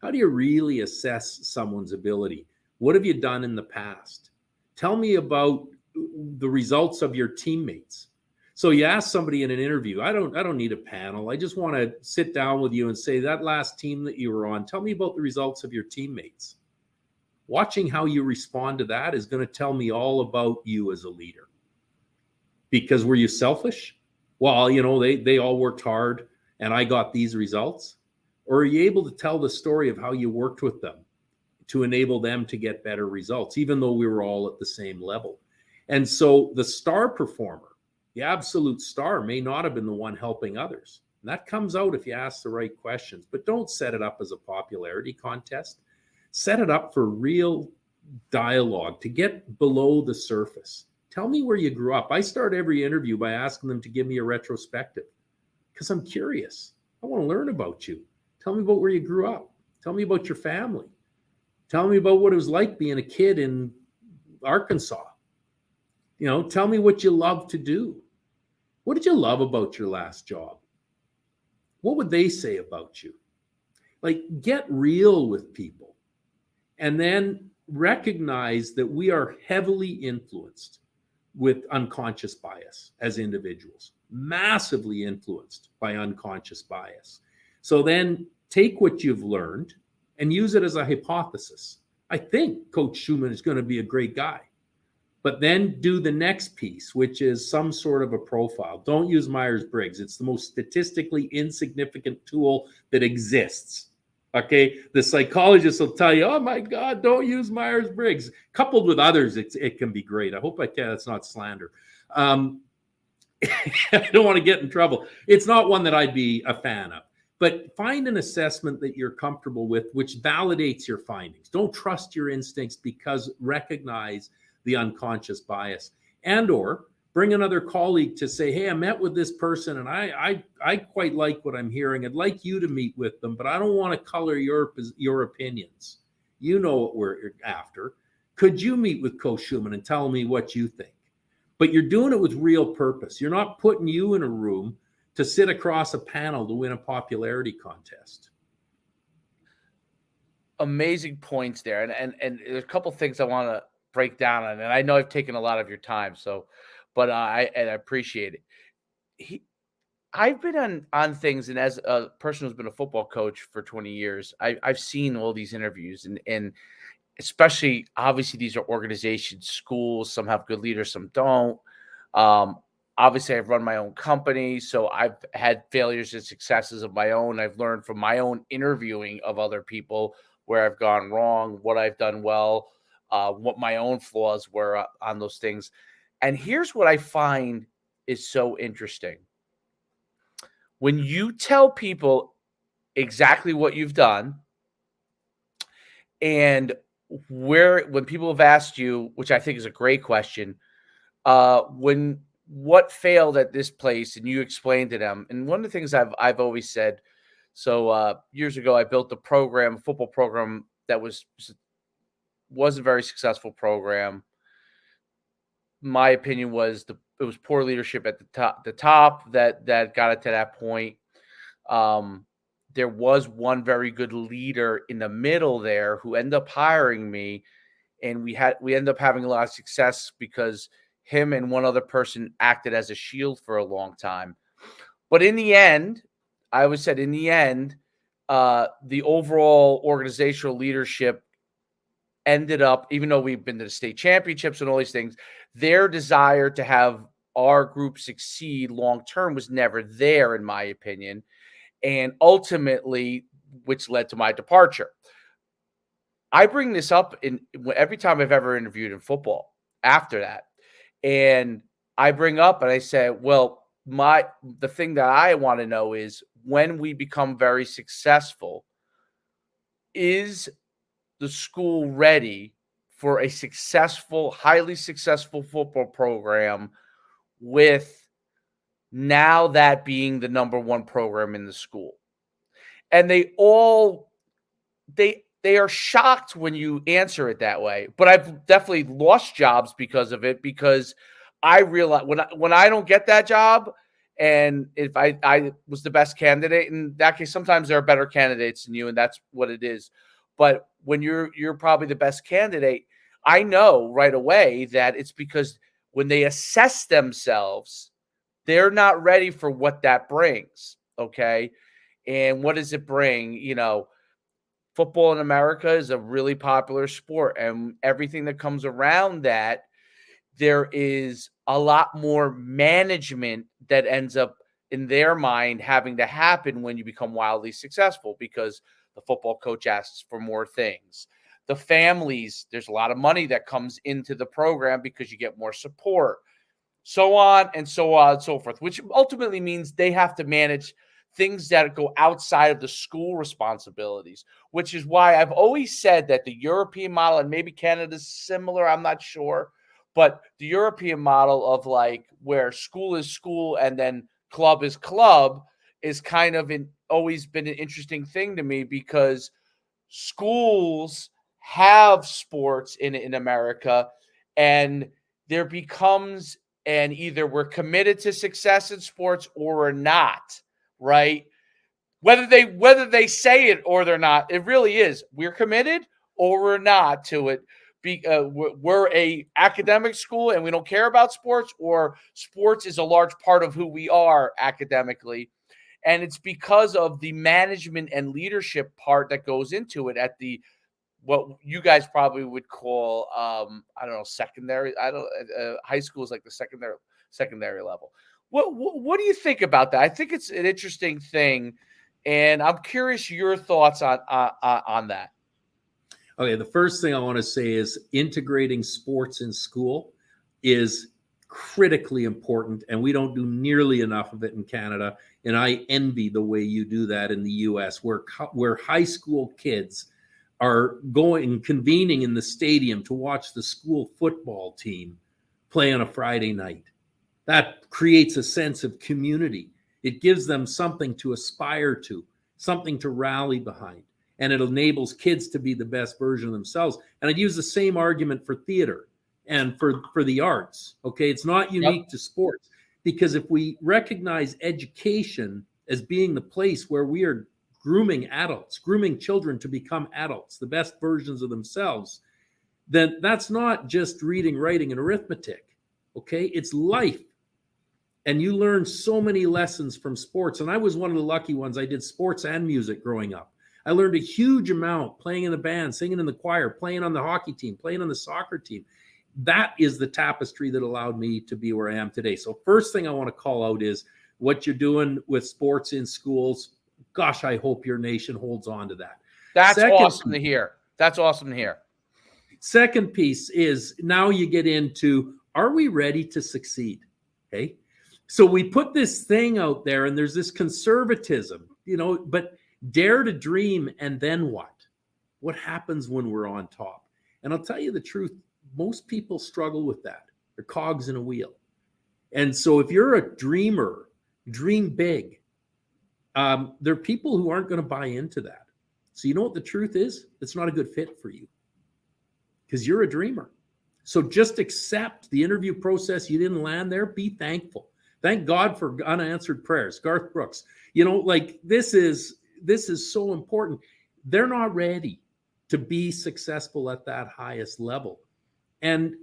How do you really assess someone's ability? What have you done in the past? Tell me about the results of your teammates. So you ask somebody in an interview, I don't need a panel. I just want to sit down with you and say, that last team that you were on, tell me about the results of your teammates. Watching how you respond to that is going to tell me all about you as a leader. Because were you selfish? Well, they all worked hard and I got these results. Or are you able to tell the story of how you worked with them to enable them to get better results, even though we were all at the same level? And so the star performer, the absolute star, may not have been the one helping others. And that comes out if you ask the right questions. But don't set it up as a popularity contest. Set it up for real dialogue to get below the surface. Tell me where you grew up. I start every interview by asking them to give me a retrospective because I'm curious. I want to learn about you. Tell me about where you grew up. Tell me about your family. Tell me about what it was like being a kid in Arkansas. Tell me what you love to do. What did you love about your last job? What would they say about you? Like, get real with people and then recognize that we are heavily influenced with unconscious bias as individuals, massively influenced by unconscious bias. So then take what you've learned and use it as a hypothesis. I think Coach Schuman is going to be a great guy. But then do the next piece, which is some sort of a profile. Don't use Myers-Briggs. It's the most statistically insignificant tool that exists. Okay, the psychologist will tell you, oh my God, don't use Myers-Briggs. Coupled with others, it can be great. I hope that's not slander. I don't want to get in trouble. It's not one that I'd be a fan of. But find an assessment that you're comfortable with, which validates your findings. Don't trust your instincts because recognize the unconscious bias, and or bring another colleague to say, hey, I met with this person and I quite like what I'm hearing. I'd like you to meet with them, but I don't want to color your opinions. You know what we're after. Could you meet with Coach Schuman and tell me what you think? But you're doing it with real purpose. You're not putting you in a room to sit across a panel to win a popularity contest. Amazing points there. And there's a couple things I want to break down on, and I know I've taken a lot of your time, but I appreciate it. I've been on things, and as a person who's been a football coach for 20 years, I've seen all these interviews, and especially obviously these are organizations, schools. Some have good leaders, some don't. Obviously, I've run my own company, so I've had failures and successes of my own. I've learned from my own interviewing of other people where I've gone wrong, what I've done well. What my own flaws were on those things. And here's what I find is so interesting. When you tell people exactly what you've done and when people have asked you, which I think is a great question, what failed at this place, and you explain to them. And one of the things I've always said, so years ago, I built a football program that was a very successful program. My opinion was it was poor leadership at the top that got it to that point. There was one very good leader in the middle there who ended up hiring me, and we ended up having a lot of success because him and one other person acted as a shield for a long time. But in the end, I always said, the overall organizational leadership ended up, even though we've been to the state championships and all these things, their desire to have our group succeed long term was never there, in my opinion, and ultimately, which led to my departure. I bring this up every time I've ever interviewed in football after that, and I bring up and I say, well, the thing that I want to know is when we become very successful, is the school ready for a highly successful football program with now that being the number one program in the school? And they are shocked when you answer it that way. But I've definitely lost jobs because of it, because I realize when I don't get that job, and if I was the best candidate, in that case, sometimes there are better candidates than you, and that's what it is. But when you're probably the best candidate, I know right away that it's because when they assess themselves, they're not ready for what that brings. Okay. And what does it bring? Football in America is a really popular sport, and everything that comes around that, there is a lot more management that ends up in their mind having to happen when you become wildly successful, because the football coach asks for more things. The families, there's a lot of money that comes into the program because you get more support, so on and so on and so forth, which ultimately means they have to manage things that go outside of the school responsibilities, which is why I've always said that the European model, and maybe Canada's similar, I'm not sure, but the European model of like where school is school and then club is club is kind of always been an interesting thing to me, because schools have sports in America, and there becomes and either we're committed to success in sports or we're not, right? Whether they say it or they're not, it really is. We're committed or we're not to it. We're a academic school and we don't care about sports, or sports is a large part of who we are academically. And it's because of the management and leadership part that goes into it at the what you guys probably would call I don't know, secondary. I don't high school is like the secondary level. What do you think about that? I think it's an interesting thing, and I'm curious your thoughts on that. Okay, the first thing I want to say is integrating sports in school is critically important, and we don't do nearly enough of it in Canada. And I envy the way you do that in the US, where high school kids are convening in the stadium to watch the school football team play on a Friday night. That creates a sense of community. It gives them something to aspire to, something to rally behind, and it enables kids to be the best version of themselves. And I'd use the same argument for theater and for the arts. Okay, it's not unique to sports, because if we recognize education as being the place where we are grooming children to become adults, the best versions of themselves, then that's not just reading, writing, and arithmetic. Okay, it's life. And you learn so many lessons from sports. And I was one of the lucky ones. I did sports and music growing up. I learned a huge amount playing in the band, singing in the choir, playing on the hockey team, playing on the soccer team. That is the tapestry that allowed me to be where I am today. So first thing I want to call out is what you're doing with sports in schools. Gosh, I hope your nation holds on to that. That's awesome to hear. That's awesome to hear. Second piece is now you get into, are we ready to succeed? Okay. So we put this thing out there and there's this conservatism, but dare to dream. And then what? What happens when we're on top? And I'll tell you the truth. Most people struggle with that. They're cogs in a wheel. And so if you're a dreamer, dream big. There are people who aren't going to buy into that. So you know what the truth is? It's not a good fit for you because you're a dreamer. So just accept the interview process. You didn't land there. Be thankful. Thank God for unanswered prayers. Garth Brooks, this is so important. They're not ready to be successful at that highest level. And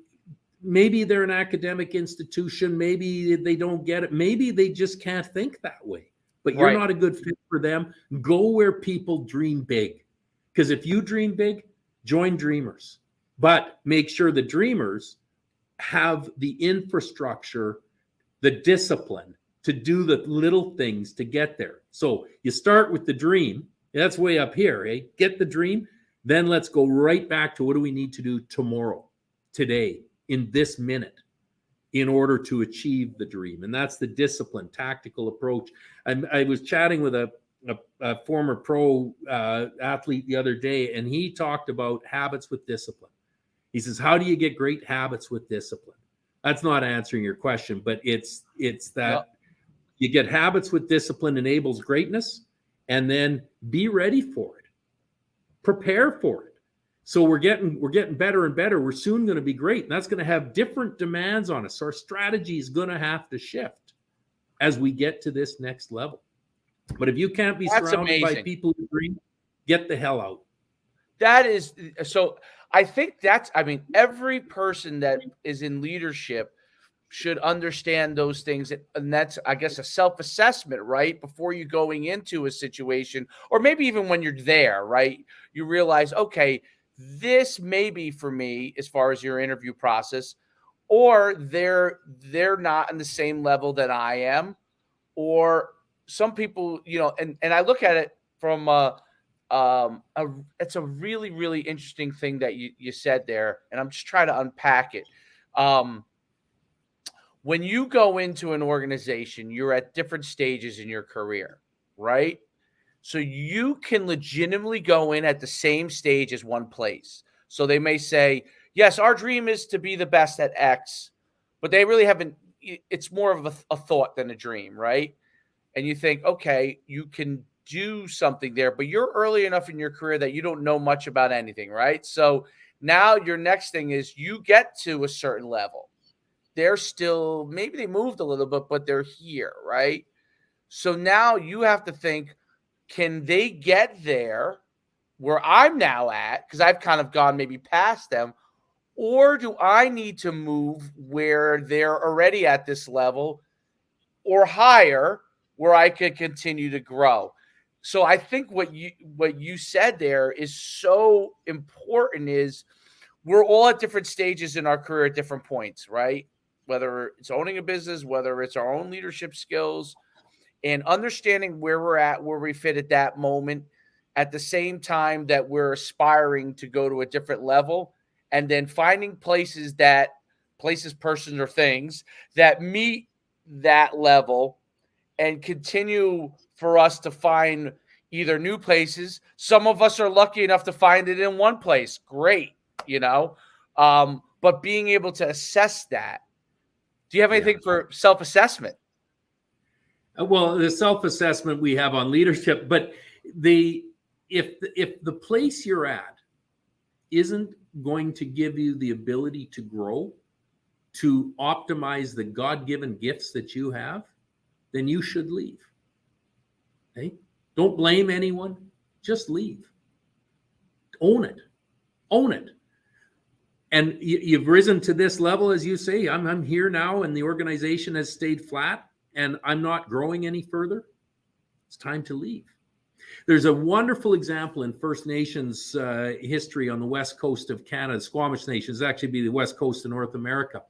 maybe they're an academic institution. Maybe they don't get it. Maybe they just can't think that way. But you're not a good fit for them. Go where people dream big. Because if you dream big, join dreamers. But make sure the dreamers have the infrastructure, the discipline to do the little things to get there. So you start with the dream. That's way up here, eh? Get the dream. Then let's go right back to what do we need to do tomorrow, today, in this minute, in order to achieve the dream. And that's the discipline, tactical approach. I was chatting with a former pro athlete the other day, and he talked about habits with discipline. He says, how do you get great habits with discipline? That's not answering your question, but it's that you get habits with discipline enables greatness, and then be ready for it. Prepare for it. So we're getting better and better. We're soon going to be great. And that's going to have different demands on us. So our strategy is going to have to shift as we get to this next level. But if you can't be surrounded by people who dream, get the hell out. That is so. I think every person that is in leadership should understand those things. And that's, I guess, a self-assessment, right? Before you going into a situation, or maybe even when you're there, right? You realize, okay, this may be for me as far as your interview process, or they're not on the same level that I am, or some people, and I look at it from it's a really, really interesting thing that you said there, and I'm just trying to unpack it. When you go into an organization, you're at different stages in your career, right? So you can legitimately go in at the same stage as one place. So they may say, yes, our dream is to be the best at X, but they really haven't, it's more of a thought than a dream, right? And you think, okay, you can do something there, but you're early enough in your career that you don't know much about anything, right? So now your next thing is you get to a certain level. They're still, maybe they moved a little bit, but they're here, right? So now you have to think, can they get there where I'm now at? Because I've kind of gone maybe past them. Or do I need to move where they're already at this level or higher where I could continue to grow? So I think what you said there is so important is we're all at different stages in our career at different points, right? Whether it's owning a business, whether it's our own leadership skills, and understanding where we're at, where we fit at that moment, at the same time that we're aspiring to go to a different level, and then finding places, persons, or things that meet that level and continue for us to find either new places. Some of us are lucky enough to find it in one place. Great, but being able to assess that. Do you have anything for self-assessment? Well, the self-assessment we have on leadership, but if the place you're at isn't going to give you the ability to grow, to optimize the God-given gifts that you have, then you should leave. Okay? Don't blame anyone. Just leave. Own it. Own it. And you've risen to this level, as you say. I'm here now, and the organization has stayed flat, and I'm not growing any further. It's time to leave. There's a wonderful example in First Nations history on the west coast of Canada. Squamish Nations, actually be the west coast of North America.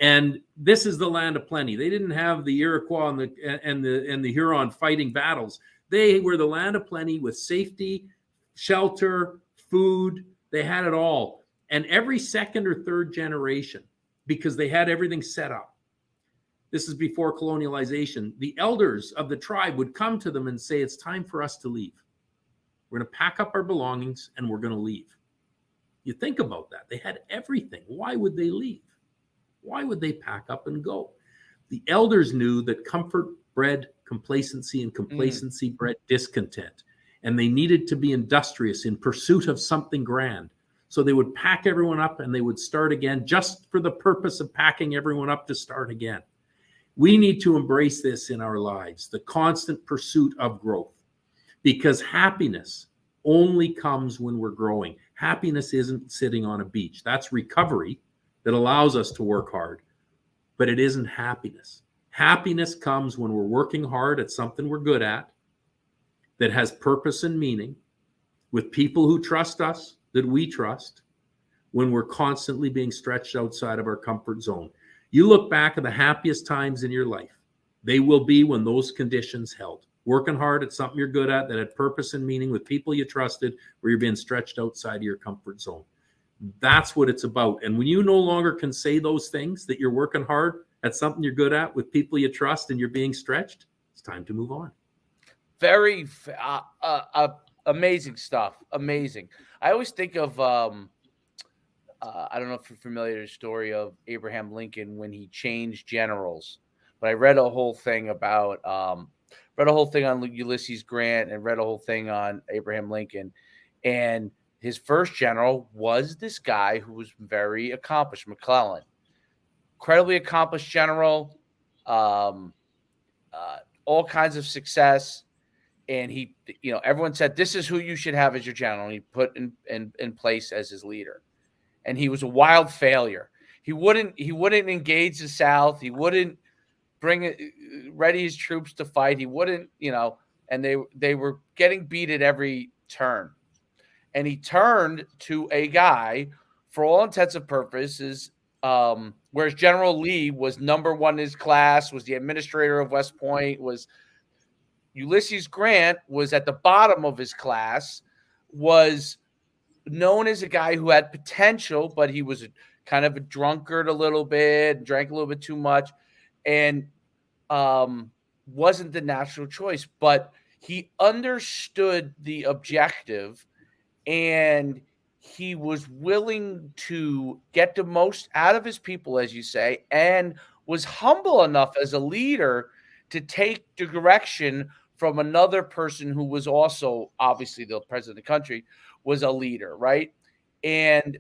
And this is the land of plenty. They didn't have the Iroquois and the Huron fighting battles. They were the land of plenty with safety, shelter, food. They had it all. And every second or third generation, because they had everything set up, this is before colonialization, the elders of the tribe would come to them and say, it's time for us to leave. We're going to pack up our belongings and we're going to leave. You think about that. They had everything. Why would they leave? Why would they pack up and go? The elders knew that comfort bred complacency, and complacency bred discontent. And they needed to be industrious in pursuit of something grand. So they would pack everyone up and they would start again, just for the purpose of packing everyone up to start again. We need to embrace this in our lives, the constant pursuit of growth, because happiness only comes when we're growing. Happiness isn't sitting on a beach. That's recovery that allows us to work hard, but it isn't happiness. Happiness comes when we're working hard at something we're good at, that has purpose and meaning, with people who trust us, that we trust, when we're constantly being stretched outside of our comfort zone. You look back at the happiest times in your life, they will be when those conditions held. Working hard at something you're good at, that had purpose and meaning, with people you trusted, where you're being stretched outside of your comfort zone. That's what it's about. And when you no longer can say those things, that you're working hard at something you're good at with people you trust and you're being stretched, it's time to move on. Very amazing stuff. Amazing. I always think of, I don't know if you're familiar with the story of Abraham Lincoln when he changed generals, but I read a whole thing about, read a whole thing on Ulysses Grant and read a whole thing on Abraham Lincoln. And his first general was this guy who was very accomplished, McClellan. Incredibly accomplished general, all kinds of success. And he, everyone said, this is who you should have as your general. And he put in place as his leader. And he was a wild failure. He wouldn't engage the South. He wouldn't ready his troops to fight. He wouldn't, and they were getting beat at every turn. And he turned to a guy, for all intents and purposes, Whereas General Lee was number one in his class, was the administrator of West Point, was Ulysses Grant was at the bottom of his class, was known as a guy who had potential, but he was kind of a drunkard a little bit, drank a little bit too much, and wasn't the natural choice. But he understood the objective, and he was willing to get the most out of his people, as you say, and was humble enough as a leader to take the direction from another person who was also obviously the president of the country, was a leader, right? And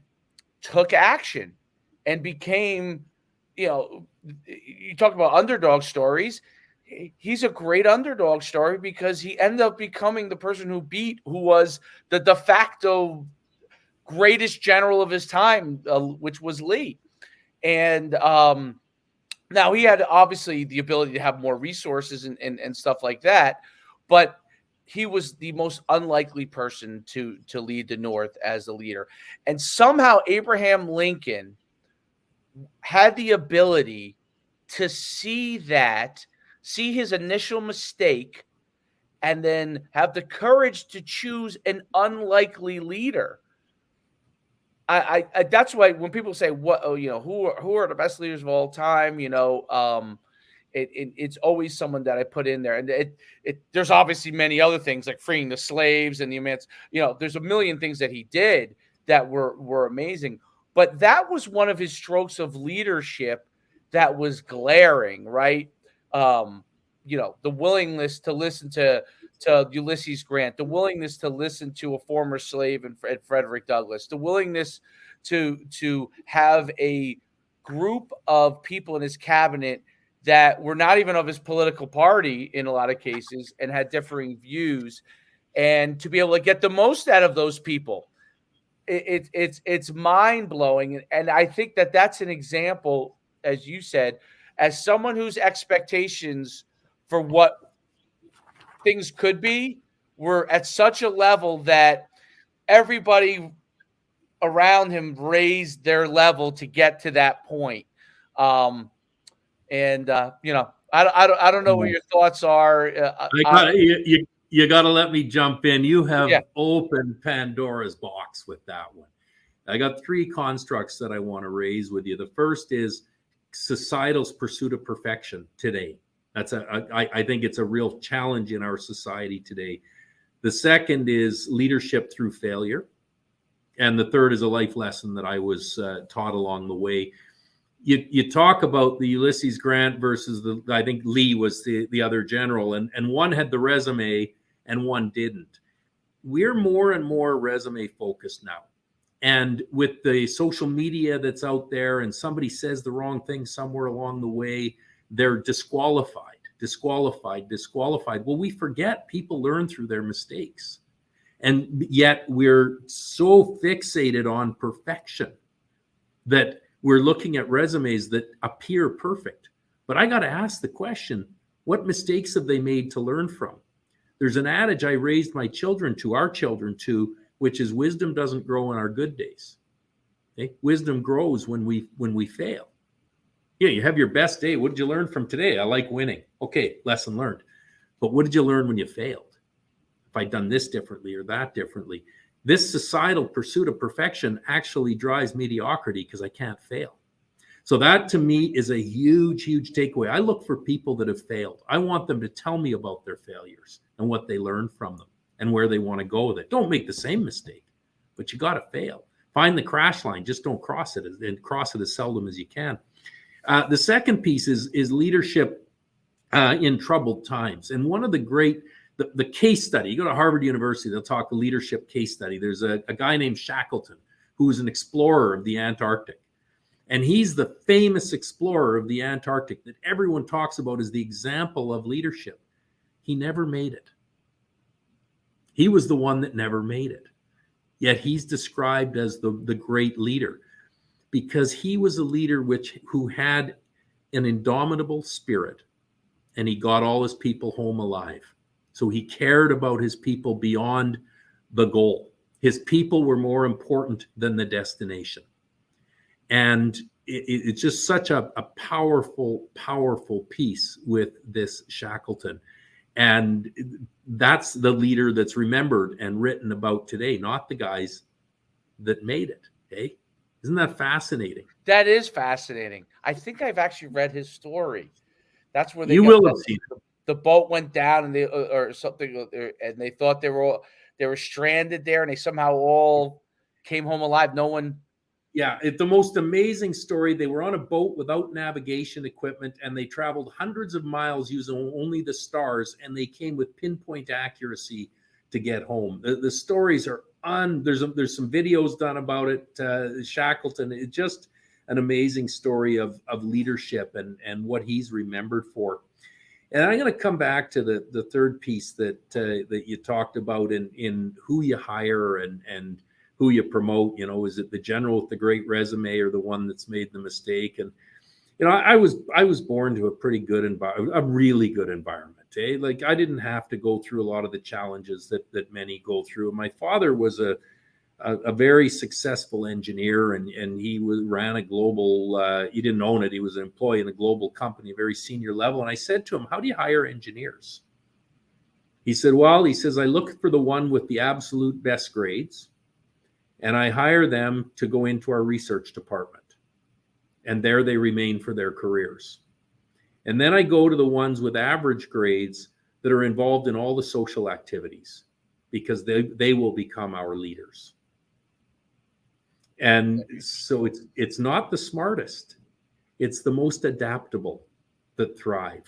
took action and became, you talk about underdog stories. He's a great underdog story because he ended up becoming the person who was the de facto greatest general of his time, which was Lee. And now he had obviously the ability to have more resources and stuff like that, but he was the most unlikely person to lead the North as a leader. And somehow Abraham Lincoln had the ability to see his initial mistake, and then have the courage to choose an unlikely leader. I that's why when people say who are the best leaders of all time, it's always someone that I put in there. And there's obviously many other things like freeing the slaves and there's a million things that he did that were amazing. But that was one of his strokes of leadership that was glaring, right? The willingness to listen to Ulysses Grant, the willingness to listen to a former slave and Frederick Douglass, the willingness to have a group of people in his cabinet that were not even of his political party in a lot of cases and had differing views, and to be able to get the most out of those people. It's mind-blowing. And I think that that's an example, as you said, as someone whose expectations for what things could be were at such a level that everybody around him raised their level to get to that point. I don't know what your thoughts are. You got to let me jump in. You have opened Pandora's box with that one. I got three constructs that I want to raise with you. The first is societal's pursuit of perfection today. I think it's a real challenge in our society today. The second is leadership through failure. And the third is a life lesson that I was taught along the way. You talk about the Ulysses Grant versus I think Lee was the other general, and one had the resume and one didn't. We're more and more resume focused now. And with the social media that's out there, and somebody says the wrong thing somewhere along the way, they're disqualified. Well, we forget people learn through their mistakes. And yet we're so fixated on perfection that we're looking at resumes that appear perfect. But I got to ask the question, what mistakes have they made to learn from? There's an adage I raised our children to, which is wisdom doesn't grow in our good days. Okay? Wisdom grows when we fail. Yeah, you have your best day. What did you learn from today? I like winning. Okay, lesson learned. But what did you learn when you failed? If I'd done this differently or that differently. This societal pursuit of perfection actually drives mediocrity because I can't fail. So that to me is a huge, huge takeaway. I look for people that have failed. I want them to tell me about their failures and what they learned from them and where they want to go with it. Don't make the same mistake, but you got to fail. Find the crash line. Just don't cross it, and cross it as seldom as you can. The second piece is leadership in troubled times. And one of the great, the case study, you go to Harvard University, they'll talk a leadership case study. There's a guy named Shackleton, who was an explorer of the Antarctic. And he's the famous explorer of the Antarctic that everyone talks about as the example of leadership. He never made it. He was the one that never made it. Yet he's described as the great leader because he was a leader who had an indomitable spirit, and he got all his people home alive. So he cared about his people beyond the goal. His people were more important than the destination. And it's just such a powerful piece with this Shackleton. And that's the leader that's remembered and written about today, not the guys that made it. Hey, isn't that fascinating? That is fascinating. I think I've actually read his story. That's where you will have seen it. The boat went down and they or something, and they thought they were stranded there, and they somehow all came home alive. No one. Yeah, it's the most amazing story. They were on a boat without navigation equipment, and they traveled hundreds of miles using only the stars, and they came with pinpoint accuracy to get home. The stories are there's some videos done about it. Shackleton, it's just an amazing story of leadership and what he's remembered for. And I'm going to come back to the third piece that you talked about in who you hire and who you promote. You know, is it the general with the great resume or the one that's made the mistake? And you know, I was born to a pretty good environment, a really good environment. Like I didn't have to go through a lot of the challenges that many go through. My father was a very successful engineer, and he ran a global. He didn't own it; he was an employee in a global company, a very senior level. And I said to him, "How do you hire engineers?" He said, "Well, he says I look for the one with the absolute best grades, and I hire them to go into our research department, and there they remain for their careers. And then I go to the ones with average grades that are involved in all the social activities, because they will become our leaders." And so it's not the smartest, it's the most adaptable that thrive.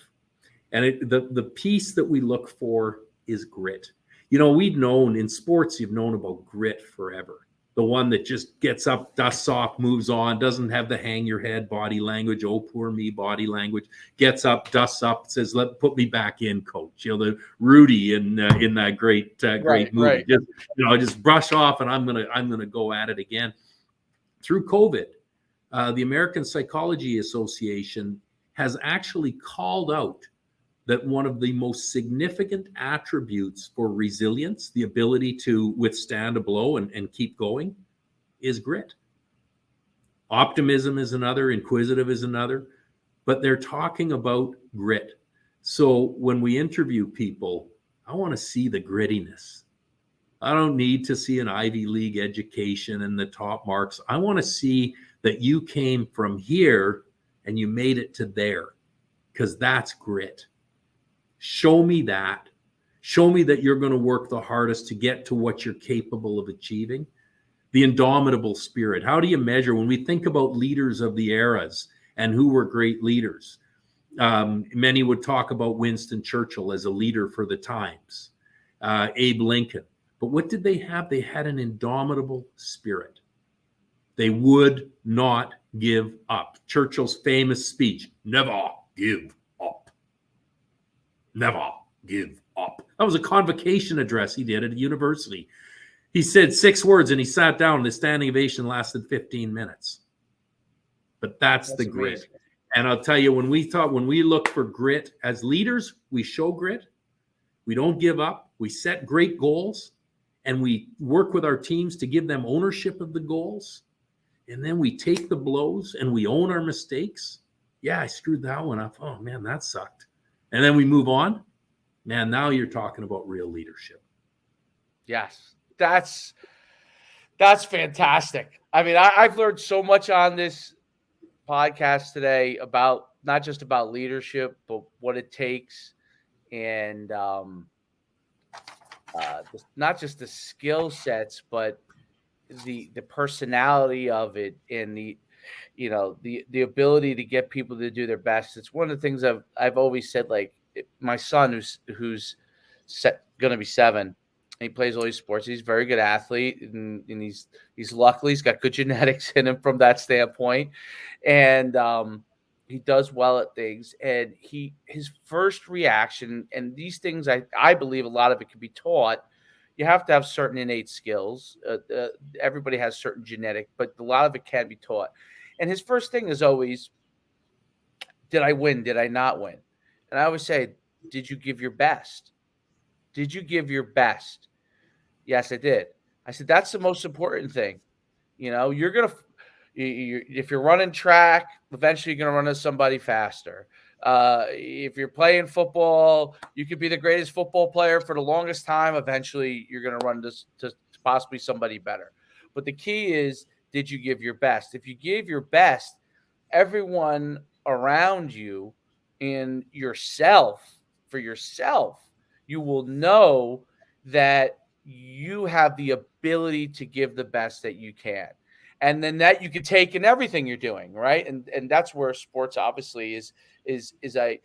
And the piece that we look for is grit. You know, we've known in sports, you've known about grit forever. The one that just gets up, dusts off, moves on, doesn't have the hang your head body language, oh poor me body language, gets up, dusts up, says, put me back in, coach. You know, the Rudy in that great movie. Right. Just brush off, and I'm gonna go at it again. Through COVID, the American Psychology Association has actually called out that one of the most significant attributes for resilience, the ability to withstand a blow and keep going, is grit. Optimism is another, inquisitive is another, but they're talking about grit. So when we interview people, I want to see the grittiness. I don't need to see an Ivy League education and the top marks. I want to see that you came from here and you made it to there, because that's grit. Show me that. Show me that you're going to work the hardest to get to what you're capable of achieving. The indomitable spirit. How do you measure when we think about leaders of the eras and who were great leaders? Many would talk about Winston Churchill as a leader for the times, Abe Lincoln. But what did they have? They had an indomitable spirit. They would not give up. Churchill's famous speech, never give up. Never give up. That was a convocation address he did at a university. He said 6 words and he sat down, and the standing ovation lasted 15 minutes. But that's the grit. Amazing. And I'll tell you, when we look for grit as leaders, we show grit. We don't give up. We set great goals, and we work with our teams to give them ownership of the goals. And then we take the blows and we own our mistakes. Yeah, I screwed that one up. Oh man, that sucked. And then we move on. Man, now you're talking about real leadership. Yes, that's fantastic. I mean, I've learned so much on this podcast today about not just about leadership, but what it takes, and not just the skill sets, but the personality of it, and the ability to get people to do their best. It's one of the things I've always said. Like my son, who's going to be 7, and he plays all these sports. He's a very good athlete, and he's luckily he's got good genetics in him from that standpoint, and he does well at things. And his first reaction, and these things I believe a lot of it can be taught. You have to have certain innate skills. Everybody has certain genetic, but a lot of it can be taught. And his first thing is always, did I win? Did I not win? And I always say, did you give your best? Did you give your best? Yes, I did. I said, that's the most important thing. You know, you're going to, If you're running track, eventually you're going to run into somebody faster. If you're playing football, you could be the greatest football player for the longest time. Eventually, you're going to run to possibly somebody better. But the key is, did you give your best? If you gave your best, everyone around you and yourself, for yourself, you will know that you have the ability to give the best that you can. And then that you can take in everything you're doing, right? And that's where sports obviously is it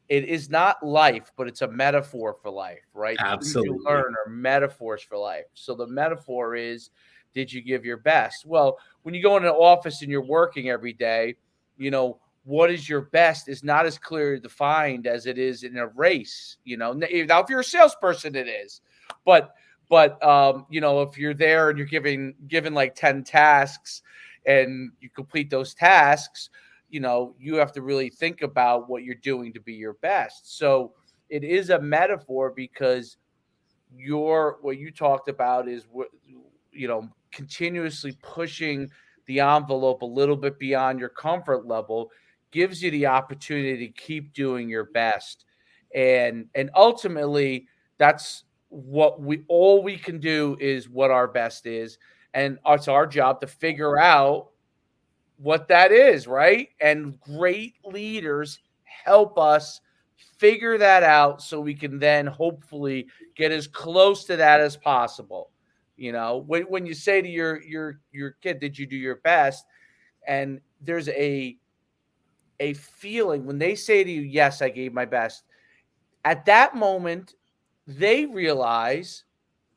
is not life, but it's a metaphor for life, right? Things you Absolutely. learn are metaphors for life. So the metaphor is, did you give your best? Well, when you go in an office and you're working every day, what is your best is not as clearly defined as it is in a race. Now if you're a salesperson, it is, but if you're there and you're given like 10 tasks and you complete those tasks, you have to really think about what you're doing to be your best. So it is a metaphor because what you talked about is continuously pushing the envelope a little bit beyond your comfort level gives you the opportunity to keep doing your best. And ultimately that's what all we can do is what our best is. And it's our job to figure out what that is, right? And great leaders help us figure that out so we can then hopefully get as close to that as possible. When you say to your kid, did you do your best? And there's a feeling when they say to you, yes, I gave my best. At that moment, they realize,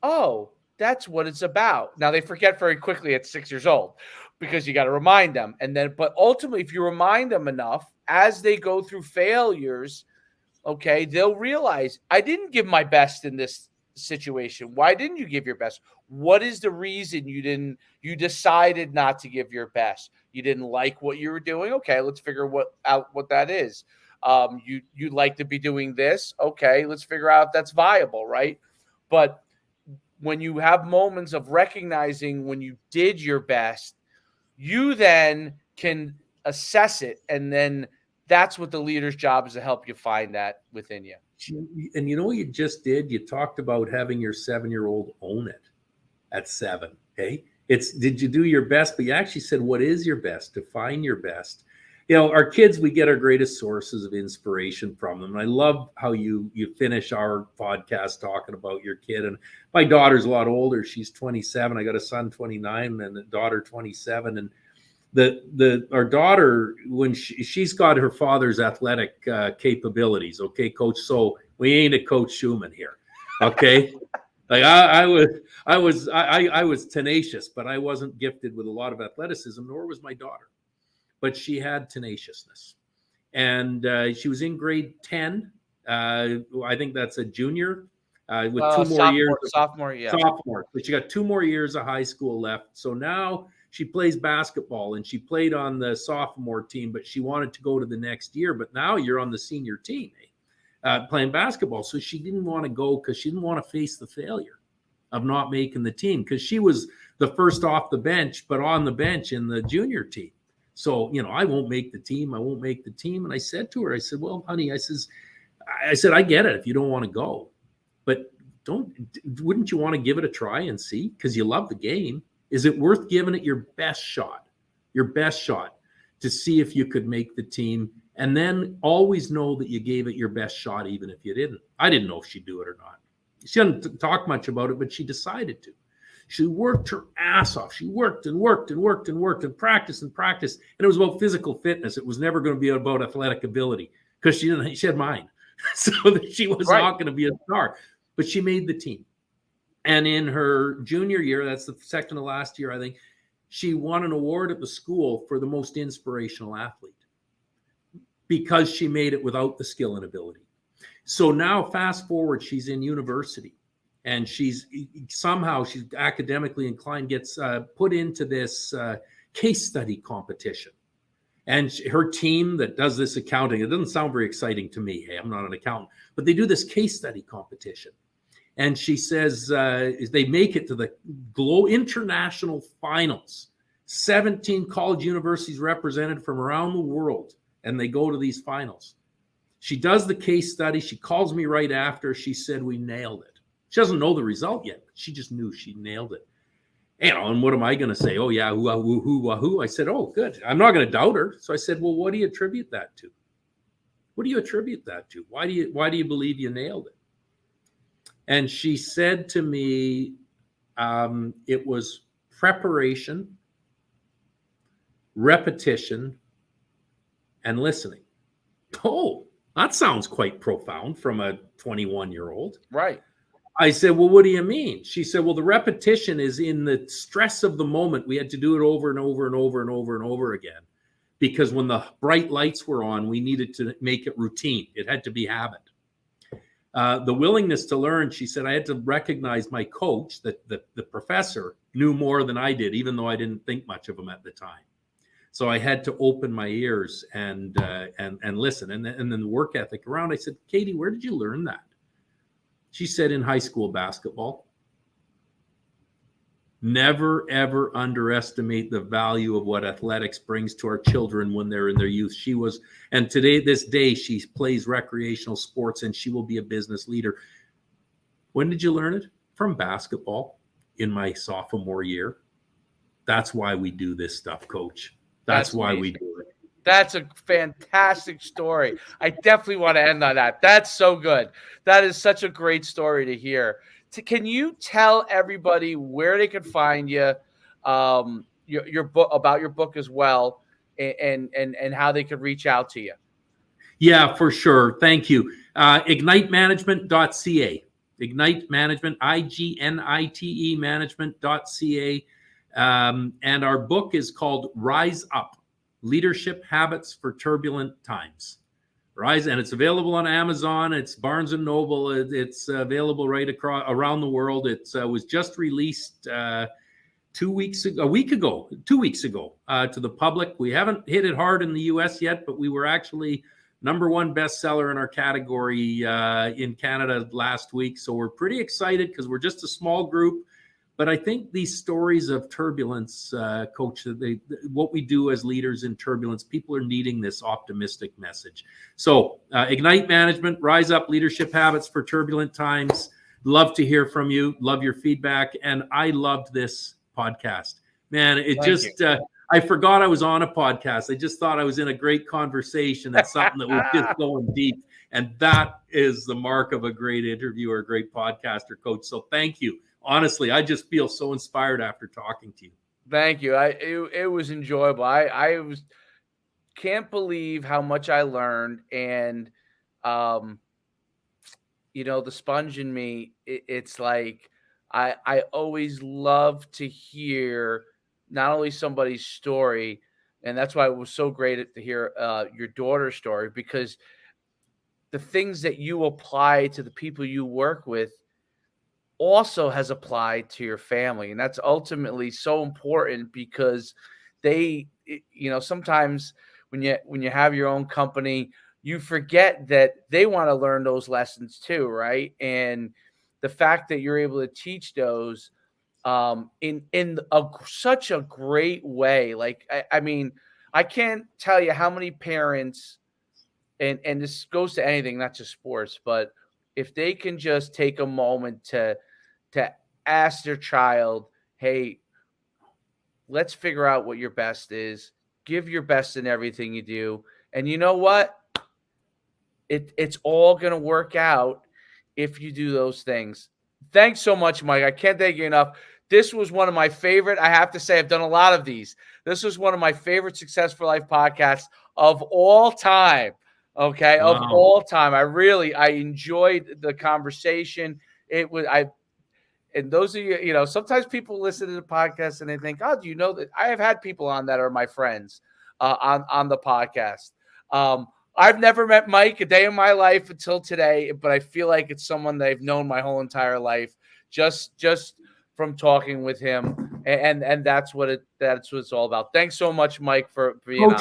oh, that's what it's about. Now they forget very quickly at 6 years old because you got to remind them. But ultimately, if you remind them enough as they go through failures, okay, they'll realize I didn't give my best in this situation. Why didn't you give your best? What is the reason you decided not to give your best? You didn't like what you were doing. Okay, let's figure out what that is. You'd like to be doing this. Okay, let's figure out if that's viable, right? But when you have moments of recognizing when you did your best, you then can assess it. And then that's what the leader's job is, to help you find that within you. And you know what you just did? You talked about having your 7-year-old own it at 7. Okay. Did you do your best? But you actually said, what is your best? Define your best. Our kids, we get our greatest sources of inspiration from them. And I love how you finish our podcast talking about your kid. And my daughter's a lot older. She's 27. I got a son, 29, and a daughter, 27. And our daughter, when she's got her father's athletic capabilities. Okay, coach. So we ain't a Coach Schuman here. Okay. Like I was tenacious, but I wasn't gifted with a lot of athleticism, nor was my daughter. But she had tenaciousness. And she was in grade 10. I think that's a junior with 2 more years. Sophomore, yeah. Sophomore. But she got 2 more years of high school left. So now she plays basketball, and she played on the sophomore team, but she wanted to go to the next year. But now you're on the senior team, playing basketball. So she didn't want to go because she didn't want to face the failure of not making the team, because she was the first off the bench, but on the bench in the junior team. So, I won't make the team. I won't make the team. And I said to her, I said, well, honey, I said, I get it if you don't want to go, but wouldn't you want to give it a try and see? Because you love the game. Is it worth giving it your best shot to see if you could make the team? And then always know that you gave it your best shot, even if you didn't. I didn't know if she'd do it or not. She didn't talk much about it, but she decided to. She worked her ass off. She worked and worked and worked and worked and practiced and practiced. And it was about physical fitness. It was never going to be about athletic ability, because she had mine. So that she was not going to be a star. But she made the team. And in her junior year, that's the second to last year, I think, she won an award at the school for the most inspirational athlete, because she made it without the skill and ability. So now fast forward, she's in university. And she's academically inclined, gets put into this case study competition. And her team that does this accounting, it doesn't sound very exciting to me. Hey, I'm not an accountant, but they do this case study competition. And she says they make it to the international finals 17 college universities represented from around the world, and they go to these finals. She does the case study. She calls me right after. She said, we nailed it. She doesn't know the result yet, but she just knew she nailed it. And what am I going to say? Oh, yeah, who? I said, oh, good. I'm not going to doubt her. So I said, well, what do you attribute that to? What do you attribute that to? Why do you believe you nailed it? And she said to me, it was preparation, repetition, and listening. Oh, that sounds quite profound from a 21-year-old. Right. I said, well, what do you mean? She said, well, the repetition is in the stress of the moment. We had to do it over and over and over and over and over again, because when the bright lights were on, we needed to make it routine. It had to be habit. The willingness to learn, she said, I had to recognize my coach, that the professor knew more than I did, even though I didn't think much of him at the time. So I had to open my ears and listen. And then the work ethic around, I said, Katie, where did you learn that? She said, in high school basketball. Never, ever underestimate the value of what athletics brings to our children when they're in their youth. And this day, she plays recreational sports, and she will be a business leader. When did you learn it? From basketball in my sophomore year. That's why we do this stuff, Coach. That's why we do it. That's a fantastic story. I definitely want to end on that. That's so good. That is such a great story to hear. Can you tell everybody where they can find you, your book, about your book as well, and how they could reach out to you? Yeah, for sure. Thank you. Ignitemanagement.ca. Ignite Management, IGNITE management.ca. And our book is called Rise Up, Leadership Habits for Turbulent Times. Rise, and it's available on Amazon. It's Barnes & Noble. It's available right across around the world. It was just released 2 weeks ago to the public. We haven't hit it hard in the US yet, but we were actually #1 bestseller in our category in Canada last week. So we're pretty excited because we're just a small group. But I think these stories of turbulence, Coach, what we do as leaders in turbulence, people are needing this optimistic message. So Ignite Management, Rise Up, Leadership Habits for Turbulent Times. Love to hear from you. Love your feedback. And I loved this podcast. Man, I forgot I was on a podcast. I just thought I was in a great conversation and something that was just going deep. And that is the mark of a great interviewer, a great podcaster, Coach. So thank you. Honestly, I just feel so inspired after talking to you. Thank you. It was enjoyable. I can't believe how much I learned. And, the sponge in me, it's like, I always love to hear not only somebody's story, and that's why it was so great to hear your daughter's story, because the things that you apply to the people you work with also has applied to your family. And that's ultimately so important, because they, sometimes when you have your own company, you forget that they want to learn those lessons too, right? And the fact that you're able to teach those in such a great way. Like, I mean, I can't tell you how many parents, and this goes to anything, not just sports, but if they can just take a moment to ask their child, hey, let's figure out what your best is. Give your best in everything you do. And you know what? It's all going to work out if you do those things. Thanks so much, Mike. I can't thank you enough. This was one of my favorite. I have to say, I've done a lot of these. This was one of my favorite Success for Life podcasts of all time. Okay. Wow. Of all time. I enjoyed the conversation. And those of you, sometimes people listen to the podcast and they think, oh, do you know that I have had people on that are my friends on the podcast. I've never met Mike a day in my life until today, but I feel like it's someone that I've known my whole entire life, just from talking with him. And that's what it's all about. Thanks so much, Mike, for being on.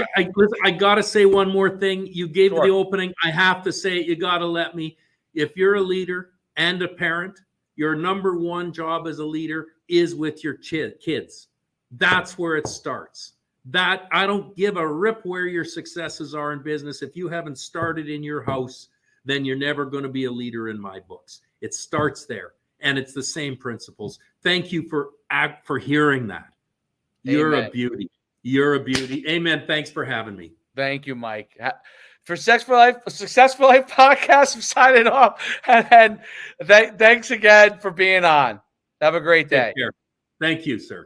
I got to say one more thing. You gave me the opening. I have to say it. You got to let me. If you're a leader and a parent, your #1 job as a leader is with your kids. That's where it starts. That I don't give a rip where your successes are in business. If you haven't started in your house, then you're never going to be a leader in my books. It starts there, and it's the same principles. Thank you for hearing that. You're Amen. a beauty. You're a beauty. Amen. Thanks for having me. Thank you, Mike. For Successful Life podcast, I'm signing off. And thanks again for being on. Have a great day. Take care. Thank you, sir.